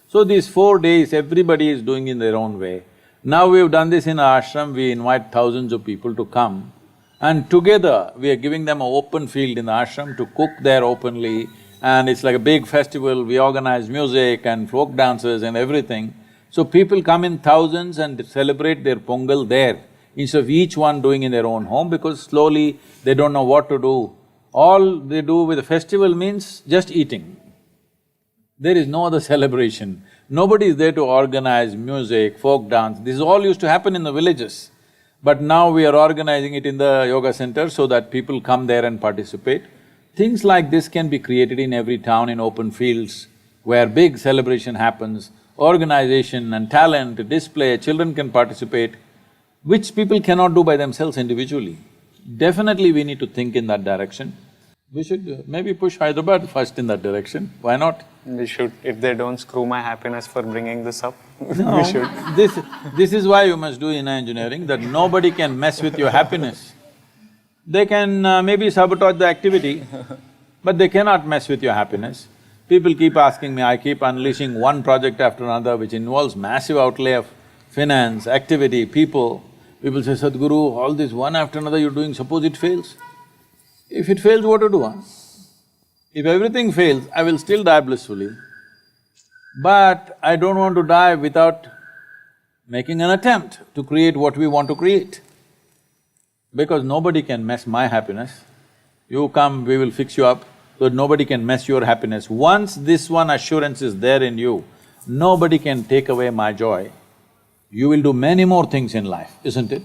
So these 4 days, everybody is doing in their own way. Now we've done this in our ashram, we invite thousands of people to come, and together we are giving them an open field in the ashram to cook there openly, and it's like a big festival, we organize music and folk dances and everything. So people come in thousands and celebrate their Pongal there, instead of each one doing in their own home, because slowly they don't know what to do. All they do with a festival means just eating. There is no other celebration. Nobody is there to organize music, folk dance, this all used to happen in the villages. But now we are organizing it in the yoga center so that people come there and participate. Things like this can be created in every town in open fields where big celebration happens, organization and talent, display, children can participate, which people cannot do by themselves individually. Definitely we need to think in that direction. We should maybe push Hyderabad first in that direction, why not? We should, if they don't screw my happiness for bringing this up, No, we should. This is why you must do inner engineering, that nobody can mess with your happiness. They can maybe sabotage the activity, but they cannot mess with your happiness. People keep asking me, I keep unleashing one project after another which involves massive outlay of finance, activity, people. People say, Sadhguru, all this one after another you're doing, suppose it fails? If it fails, what to do, huh? If everything fails, I will still die blissfully, but I don't want to die without making an attempt to create what we want to create. Because nobody can mess my happiness. You come, we will fix you up, so nobody can mess your happiness. Once this one assurance is there in you, nobody can take away my joy. You will do many more things in life, isn't it?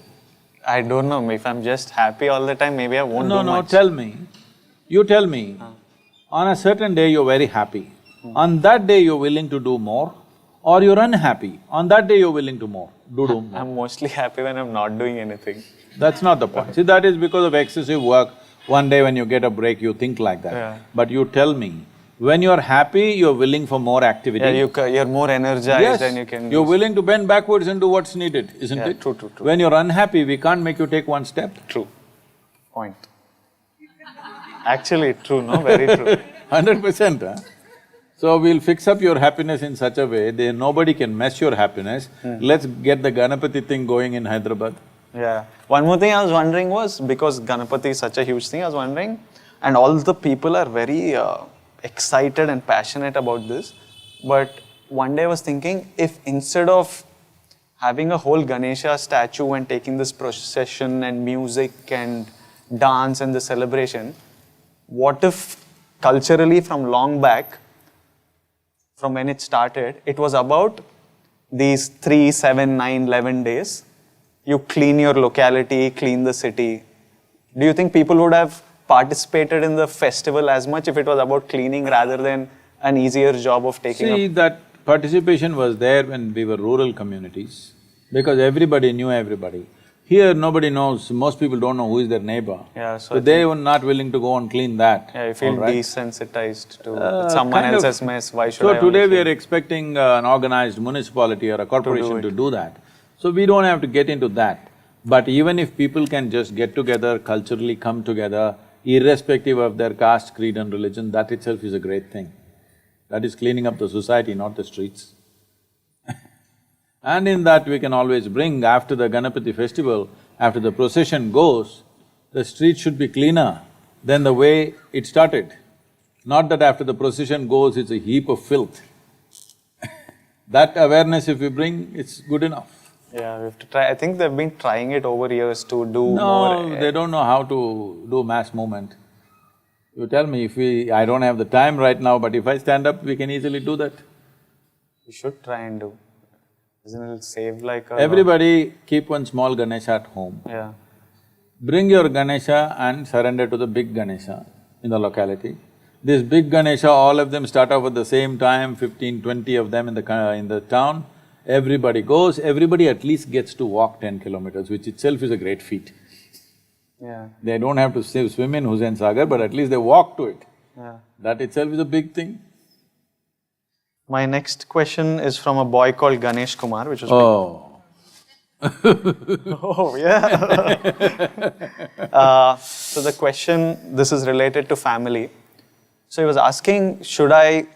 I don't know, if I'm just happy all the time, maybe I won't do much. No, tell me. You tell me, on a certain day you're very happy. On that day you're willing to do more, or you're unhappy. On that day you're willing to do more. I'm mostly happy when I'm not doing anything. That's not the point. See, that is because of excessive work. One day when you get a break, you think like that. Yeah. But you tell me, when you're happy, you're willing for more activity. Yeah, you're more energized and you can… You're willing to bend backwards and do what's needed, isn't it? True. When you're unhappy, we can't make you take one step. True. Point. Actually, true, no? Very true. 100%, huh? So we'll fix up your happiness in such a way that nobody can mess your happiness. Let's get the Ganapati thing going in Hyderabad. Yeah. One more thing I was wondering was, because Ganapati is such a huge thing, I was wondering, and all the people are very excited and passionate about this, but one day I was thinking, if instead of having a whole Ganesha statue and taking this procession and music and dance and the celebration, what if culturally from long back, from when it started, it was about these 3, 7, 9, 11 days, you clean your locality, clean the city. Do you think people would have participated in the festival as much if it was about cleaning rather than an easier job of taking See, up? that participation was there when we were rural communities, because everybody knew everybody. Here nobody knows, most people don't know who is their neighbor. Yeah, so So they were not willing to go and clean that. yeah, you feel all right? desensitized to it's someone Kind of. else's mess, why should So I only today we clean? are expecting an organized municipality or a corporation to do that. So we don't have to get into that. But even if people can just get together, culturally come together, irrespective of their caste, creed and religion, that itself is a great thing. That is cleaning up the society, not the streets. And in that we can always bring, after the Ganapati festival, after the procession goes, the street should be cleaner than the way it started. Not that after the procession goes, it's a heap of filth. That awareness if we bring, it's good enough. Yeah, we have to try. I think they've been trying it over years to do No, more. they don't know how to do mass movement. You tell me, if we… I don't have the time right now, but if I stand up, we can easily do that. We should try and do. Isn't it save like a… Everybody keep one small Ganesha at home. Yeah. Bring your Ganesha and surrender to the big Ganesha in the locality. This big Ganesha, all of them start off at the same time, 15, 20 of them in the town. Everybody goes, everybody at least gets to walk 10 kilometers, which itself is a great feat. Yeah. They don't have to swim in Hussain Sagar, but at least they walk to it. Yeah. That itself is a big thing. My next question is from a boy called Ganesh Kumar, which was… Oh. Oh, yeah. So the question, this is related to family. So he was asking, should I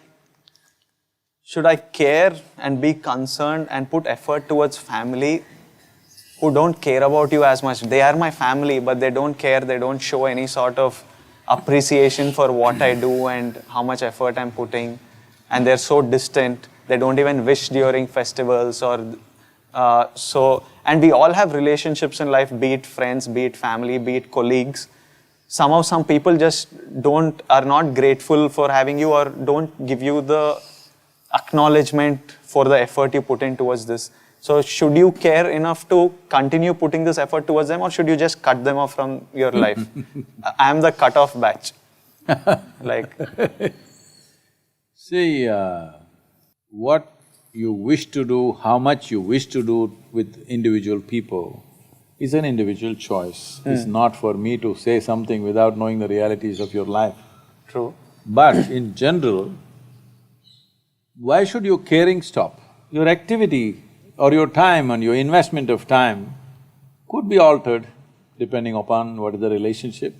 care and be concerned and put effort towards family who don't care about you as much? They are my family, but they don't care, they don't show any sort of appreciation for what I do and how much effort I'm putting. And they're so distant, they don't even wish during festivals or… and we all have relationships in life, be it friends, be it family, be it colleagues. Somehow some people just are not grateful for having you or don't give you the acknowledgement for the effort you put in towards this. So should you care enough to continue putting this effort towards them or should you just cut them off from your life? I am the cut-off batch. Like… See, what you wish to do, how much you wish to do with individual people is an individual choice. It's not for me to say something without knowing the realities of your life. True. But in general, why should your caring stop? Your activity or your time and your investment of time could be altered depending upon what is the relationship.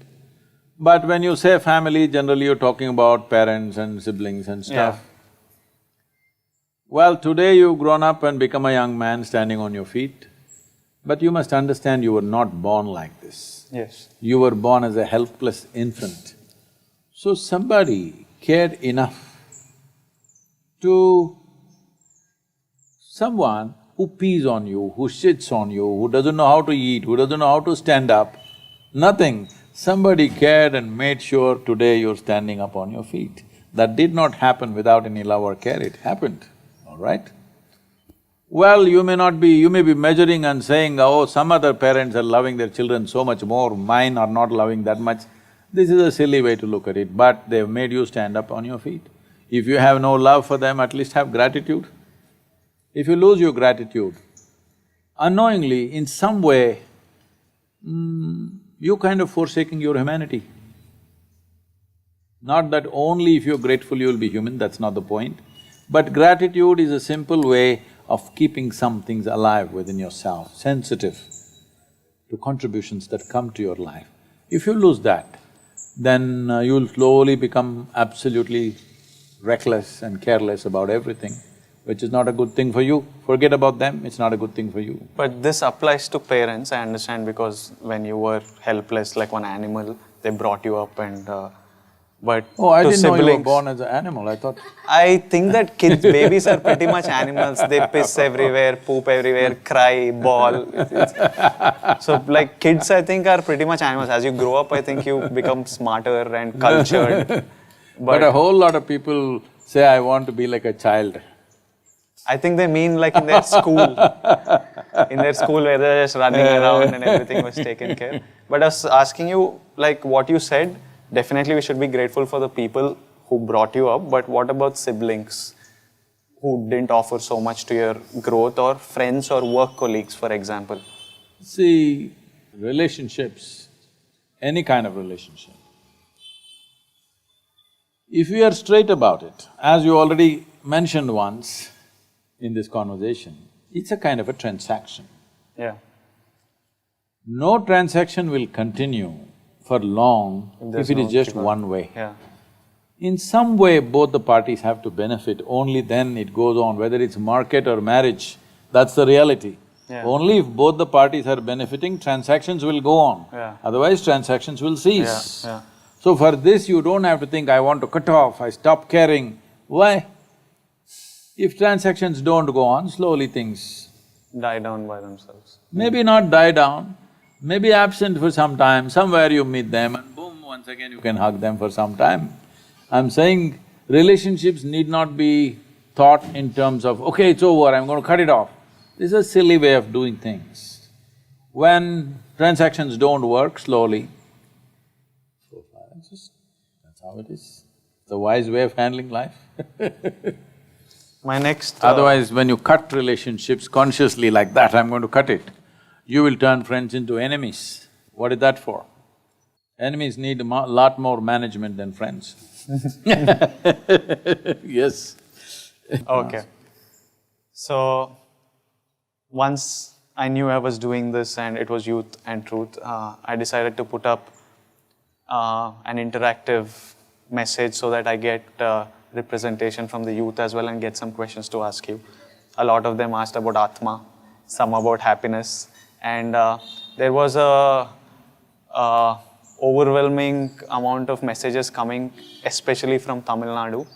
But when you say family, generally you're talking about parents and siblings and stuff. Yeah. Well, today you've grown up and become a young man standing on your feet, but you must understand you were not born like this. Yes. You were born as a helpless infant. So somebody cared enough to someone who pees on you, who sits on you, who doesn't know how to eat, who doesn't know how to stand up, nothing. Somebody cared and made sure today you're standing up on your feet. That did not happen without any love or care, it happened, all right? Well, you may be measuring and saying, oh, some other parents are loving their children so much more, mine are not loving that much. This is a silly way to look at it, but they've made you stand up on your feet. If you have no love for them, at least have gratitude. If you lose your gratitude, unknowingly, in some way, you're kind of forsaking your humanity. Not that only if you're grateful you'll be human, that's not the point. But gratitude is a simple way of keeping some things alive within yourself, sensitive to contributions that come to your life. If you lose that, then you'll slowly become absolutely reckless and careless about everything, which is not a good thing for you. Forget about them, it's not a good thing for you. But this applies to parents, I understand, because when you were helpless like one animal, they brought you up and… but Oh, I to didn't know you were siblings, born as an animal, I thought… I think that babies are pretty much animals. They piss everywhere, poop everywhere, cry, bawl. So like kids, I think, are pretty much animals. As you grow up, I think you become smarter and cultured. But a whole lot of people say, I want to be like a child. I think they mean like in their school. In their school where they're just running around and everything was taken care. But I was asking you, like what you said, definitely we should be grateful for the people who brought you up, but what about siblings who didn't offer so much to your growth, or friends or work colleagues, for example? See, relationships, any kind of relationship, if you are straight about it, as you already mentioned once in this conversation, it's a kind of a transaction. Yeah. No transaction will continue for long if it is just one way. Yeah. In some way, both the parties have to benefit, only then it goes on, whether it's market or marriage, that's the reality. Yeah. Only if both the parties are benefiting, transactions will go on. Yeah. Otherwise, transactions will cease. Yeah. So for this, you don't have to think, I want to cut off, I stop caring. Why? If transactions don't go on, slowly things Die down by themselves. maybe not die down, maybe absent for some time, somewhere you meet them and boom, once again you can hug them for some time. I'm saying relationships need not be thought in terms of, okay, it's over, I'm going to cut it off. This is a silly way of doing things. When transactions don't work, slowly, so far, that's how it is. It's a wise way of handling life. My next… Otherwise, when you cut relationships consciously like that, I'm going to cut it, you will turn friends into enemies. What is that for? Enemies need a lot more management than friends. Yes. Okay. So, once I knew I was doing this and it was Youth and Truth, I decided to put up an interactive message so that I get representation from the youth as well and get some questions to ask you. A lot of them asked about Atma, some about happiness, and there was a overwhelming amount of messages coming, especially from Tamil Nadu,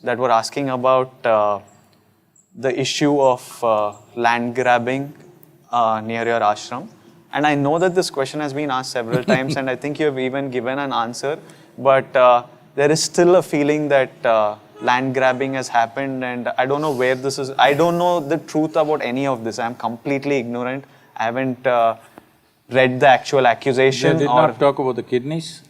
that were asking about the issue of land grabbing near your ashram. And I know that this question has been asked several times and I think you have even given an answer, but there is still a feeling that land grabbing has happened and I don't know where this is… I don't know the truth about any of this. I am completely ignorant. I haven't read the actual accusation. They did not talk about the kidneys?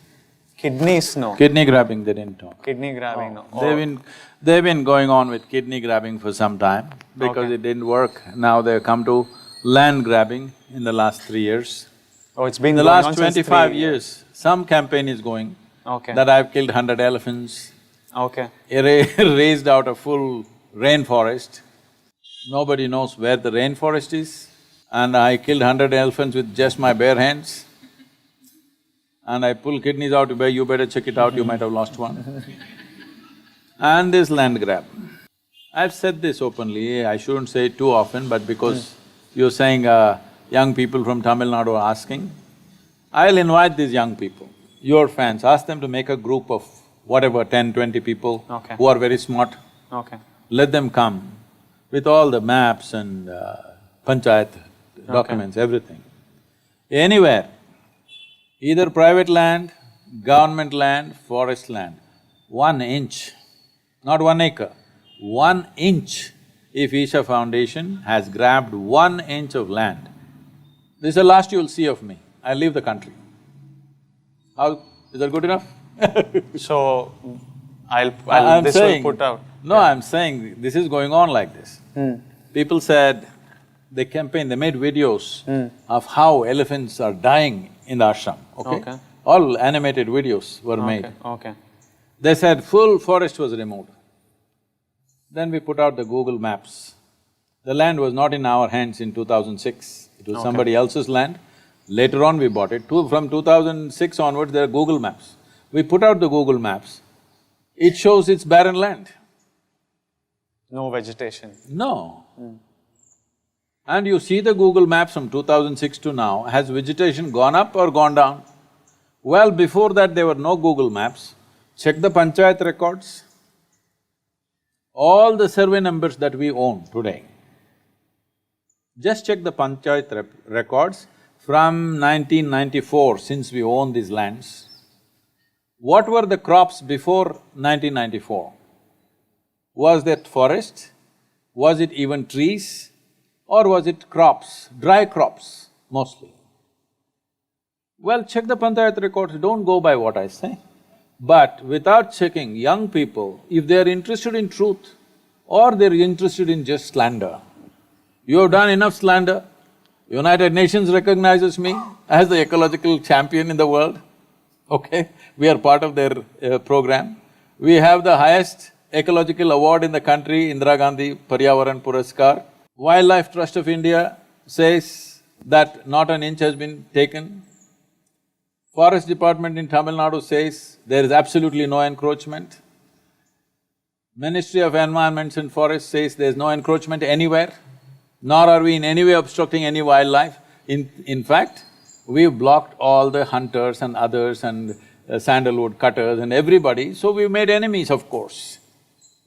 Kidneys, no. Kidney grabbing, they didn't talk. Kidney grabbing, no. They've been going on with kidney grabbing for some time because it didn't work. Now they've come to land grabbing in the last 3 years. Oh, it's been In the going on last since 25 3 years, some campaign is going Okay. that I've killed 100 elephants, Okay. raised out a full rainforest. Nobody knows where the rainforest is, and I killed 100 elephants with just my bare hands. And I pull kidneys out, you better check it out, you might have lost one. And this land grab. I've said this openly, I shouldn't say it too often, but because you're saying young people from Tamil Nadu are asking, I'll invite these young people, your fans, ask them to make a group of whatever, 10, 20 people who are very smart. Okay. Let them come with all the maps and panchayat documents, everything. Anywhere, either private land, government land, forest land, 1 inch, not 1 acre, 1 inch, if Isha Foundation has grabbed 1 inch of land, this is the last you'll see of me, I'll leave the country. How… is that good enough? So, I'm this saying, will put out… No, I'm saying this is going on like this. People said, they campaigned, they made videos of how elephants are dying in the ashram, okay? All animated videos were made. Okay. They said full forest was removed. Then we put out the Google Maps. The land was not in our hands in 2006, it was somebody else's land. Later on we bought it. From 2006 onwards, there are Google Maps. We put out the Google Maps, it shows it's barren land. No vegetation. No. And you see the Google Maps from 2006 to now, has vegetation gone up or gone down? Well, before that there were no Google Maps. Check the panchayat records. All the survey numbers that we own today, just check the panchayat records from 1994, since we own these lands. What were the crops before 1994? Was that forest? Was it even trees? Or was it crops, dry crops mostly? Well, check the panchayat records, don't go by what I say. But without checking, young people, if they're interested in truth or they're interested in just slander, you have done enough slander, United Nations recognizes me as the ecological champion in the world, okay? We are part of their program. We have the highest ecological award in the country, Indira Gandhi Paryavaran Puraskar. Wildlife Trust of India says that not an inch has been taken. Forest Department in Tamil Nadu says there is absolutely no encroachment. Ministry of Environment and Forests says there is no encroachment anywhere, nor are we in any way obstructing any wildlife. In fact, we've blocked all the hunters and others and sandalwood cutters and everybody, so we've made enemies, of course.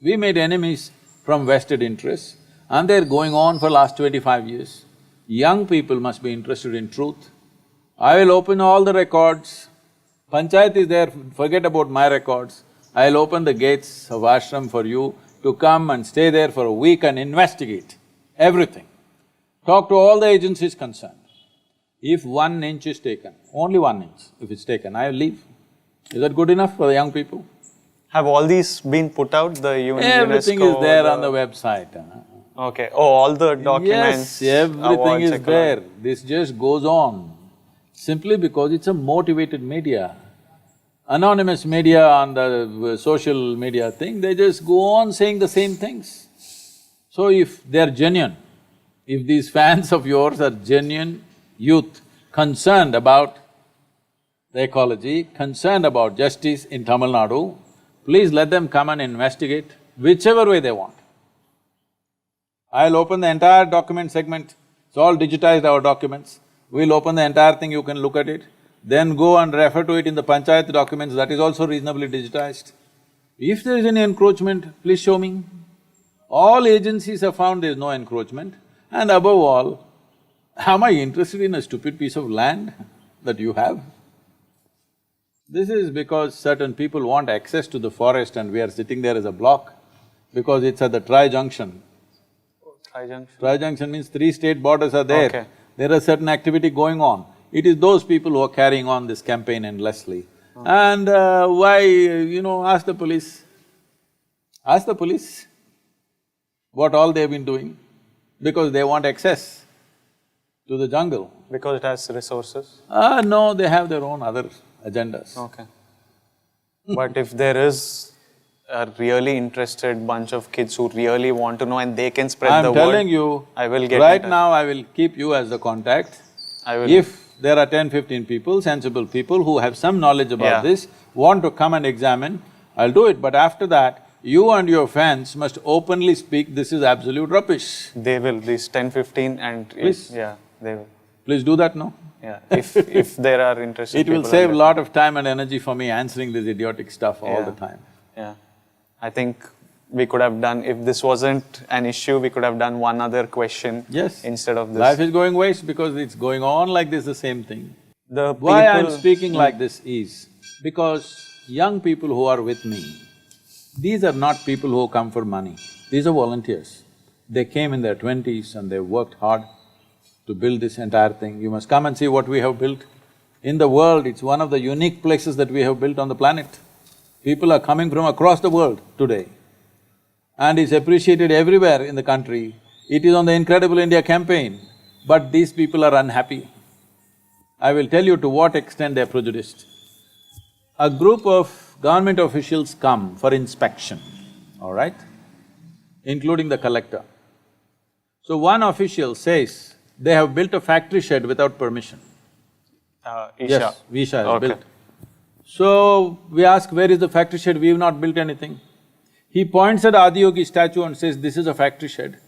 We made enemies from vested interests, and they're going on for last 25 years. Young people must be interested in truth. I will open all the records. Panchayat is there, forget about my records. I'll open the gates of ashram for you to come and stay there for a week and investigate everything. Talk to all the agencies concerned. If 1 inch is taken, only 1 inch, if it's taken, I'll leave. Is that good enough for the young people? Have all these been put out, the Everything UNESCO, is there on the website. Okay, oh, all the documents, Yes, everything awards, is etc. there. This just goes on, simply because it's a motivated media. Anonymous media on the social media thing, they just go on saying the same things. So if they're genuine, if these fans of yours are genuine youth concerned about the ecology, concerned about justice in Tamil Nadu, please let them come and investigate whichever way they want. I'll open the entire document segment, it's all digitized, our documents. We'll open the entire thing, you can look at it. Then go and refer to it in the panchayat documents, that is also reasonably digitized. If there is any encroachment, please show me. All agencies have found there is no encroachment, and above all, am I interested in a stupid piece of land that you have? This is because certain people want access to the forest and we are sitting there as a block, because it's at the tri-junction. Tri-junction? Tri-junction means 3 state borders are there. Okay. There is certain activity going on. It is those people who are carrying on this campaign endlessly. And ask the police. Ask the police what all they've been doing, because they want access to the jungle. Because it has resources? No, they have their own other agendas. Okay. But if there is a really interested bunch of kids who really want to know and they can spread the word… I'm telling you, I will get right in touch. now I will keep you as the contact. I will… If there are 10-15 people, sensible people who have some knowledge about this, want to come and examine, I'll do it. But after that, you and your fans must openly speak, this is absolute rubbish. They will, these 10-15 and… Please. Yeah, they will. Please do that, no? Yeah, if there are interested It will people save a like lot of time and energy for me answering this idiotic stuff all the time. Yeah. I think we could have done… if this wasn't an issue, we could have done one other question instead of this. Life is going waste because it's going on like this, the same thing. The Why I'm speaking like this is because young people who are with me, these are not people who come for money, these are volunteers. They came in their 20s and they worked hard to build this entire thing. You must come and see what we have built. In the world, it's one of the unique places that we have built on the planet. People are coming from across the world today, and it's appreciated everywhere in the country. It is on the Incredible India campaign, but these people are unhappy. I will tell you to what extent they're prejudiced. A group of government officials come for inspection, all right, including the collector. So one official says they have built a factory shed without permission. Isha. Yes, Isha has built. So we ask, where is the factory shed? We have not built anything. He points at Adiyogi statue and says, this is a factory shed.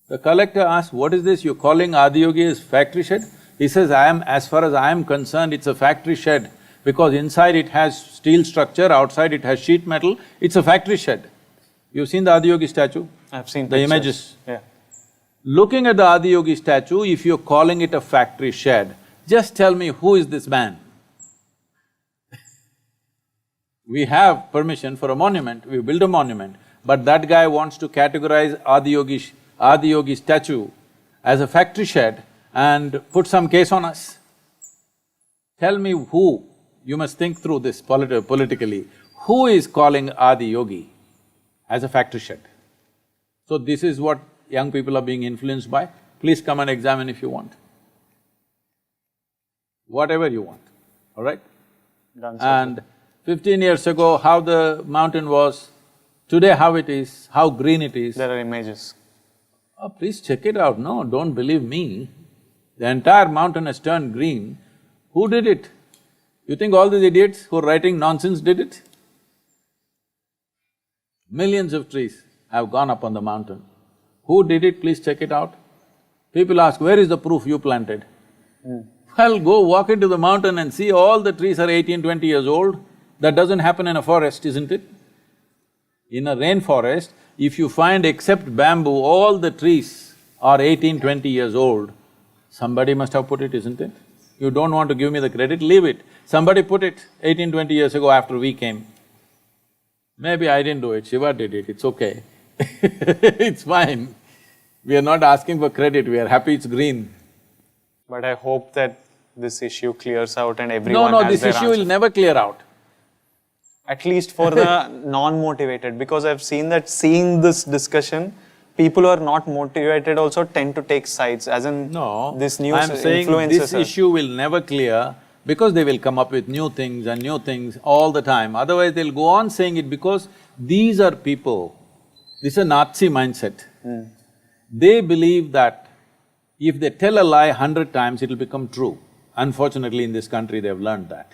The collector asks, what is this, you're calling Adiyogi as factory shed? He says, as far as I am concerned, it's a factory shed, because inside it has steel structure, outside it has sheet metal, it's a factory shed. You've seen the Adiyogi statue? I've seen the pictures. images. Yeah. Looking at the Adiyogi statue, if you're calling it a factory shed, just tell me, who is this man? We have permission for a monument, we build a monument, but that guy wants to categorize Adiyogi statue as a factory shed and put some case on us. Tell me who, you must think through this politically, who is calling Adiyogi as a factory shed? So this is what young people are being influenced by. please come and examine if you want. Whatever you want, all right? Done, And 15 years ago, how the mountain was, today how it is, how green it is. There are images. Oh, please check it out, no, don't believe me. The entire mountain has turned green. Who did it? You think all these idiots who are writing nonsense did it? Millions of trees have gone up on the mountain. Who did it? Please check it out. People ask, where is the proof you planted? Well, go walk into the mountain and see all the trees are 18, 20 years old. That doesn't happen in a forest, isn't it? In a rainforest, if you find except bamboo, all the trees are 18, 20 years old, somebody must have put it, isn't it? You don't want to give me the credit, leave it. Somebody put it 18, 20 years ago after we came. Maybe I didn't do it, Shiva did it, it's okay. It's fine. We are not asking for credit, we are happy it's green. But I hope that this issue clears out and everyone No, has this their issue answer. will never clear out. At least for the non-motivated, because I've seen that seeing this discussion, people who are not motivated also tend to take sides, as in No, this new I'm saying this issue will never clear because they will come up with new things and new things all the time. Otherwise, they'll go on saying it because these are people, this is a Nazi mindset. They believe that if they tell a lie 100 times, it'll become true. Unfortunately, in this country, they've learned that.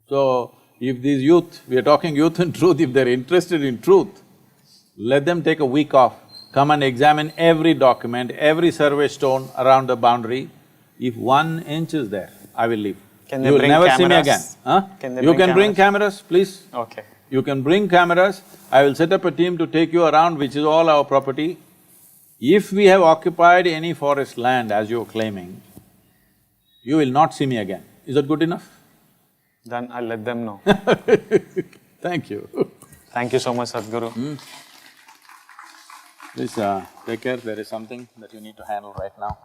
So, if these youth, we are talking youth and truth, if they're interested in truth, let them take a week off, come and examine every document, every survey stone around the boundary. If 1 inch is there, I will leave. Can they You will bring never see me cameras? again, huh? Can they You bring can bring cameras, please. Okay. You can bring cameras, I will set up a team to take you around, which is all our property. If we have occupied any forest land as you're claiming, you will not see me again. Is that good enough? Then I'll let them know. Thank you. Thank you so much, Sadhguru. Please take care, there is something that you need to handle right now.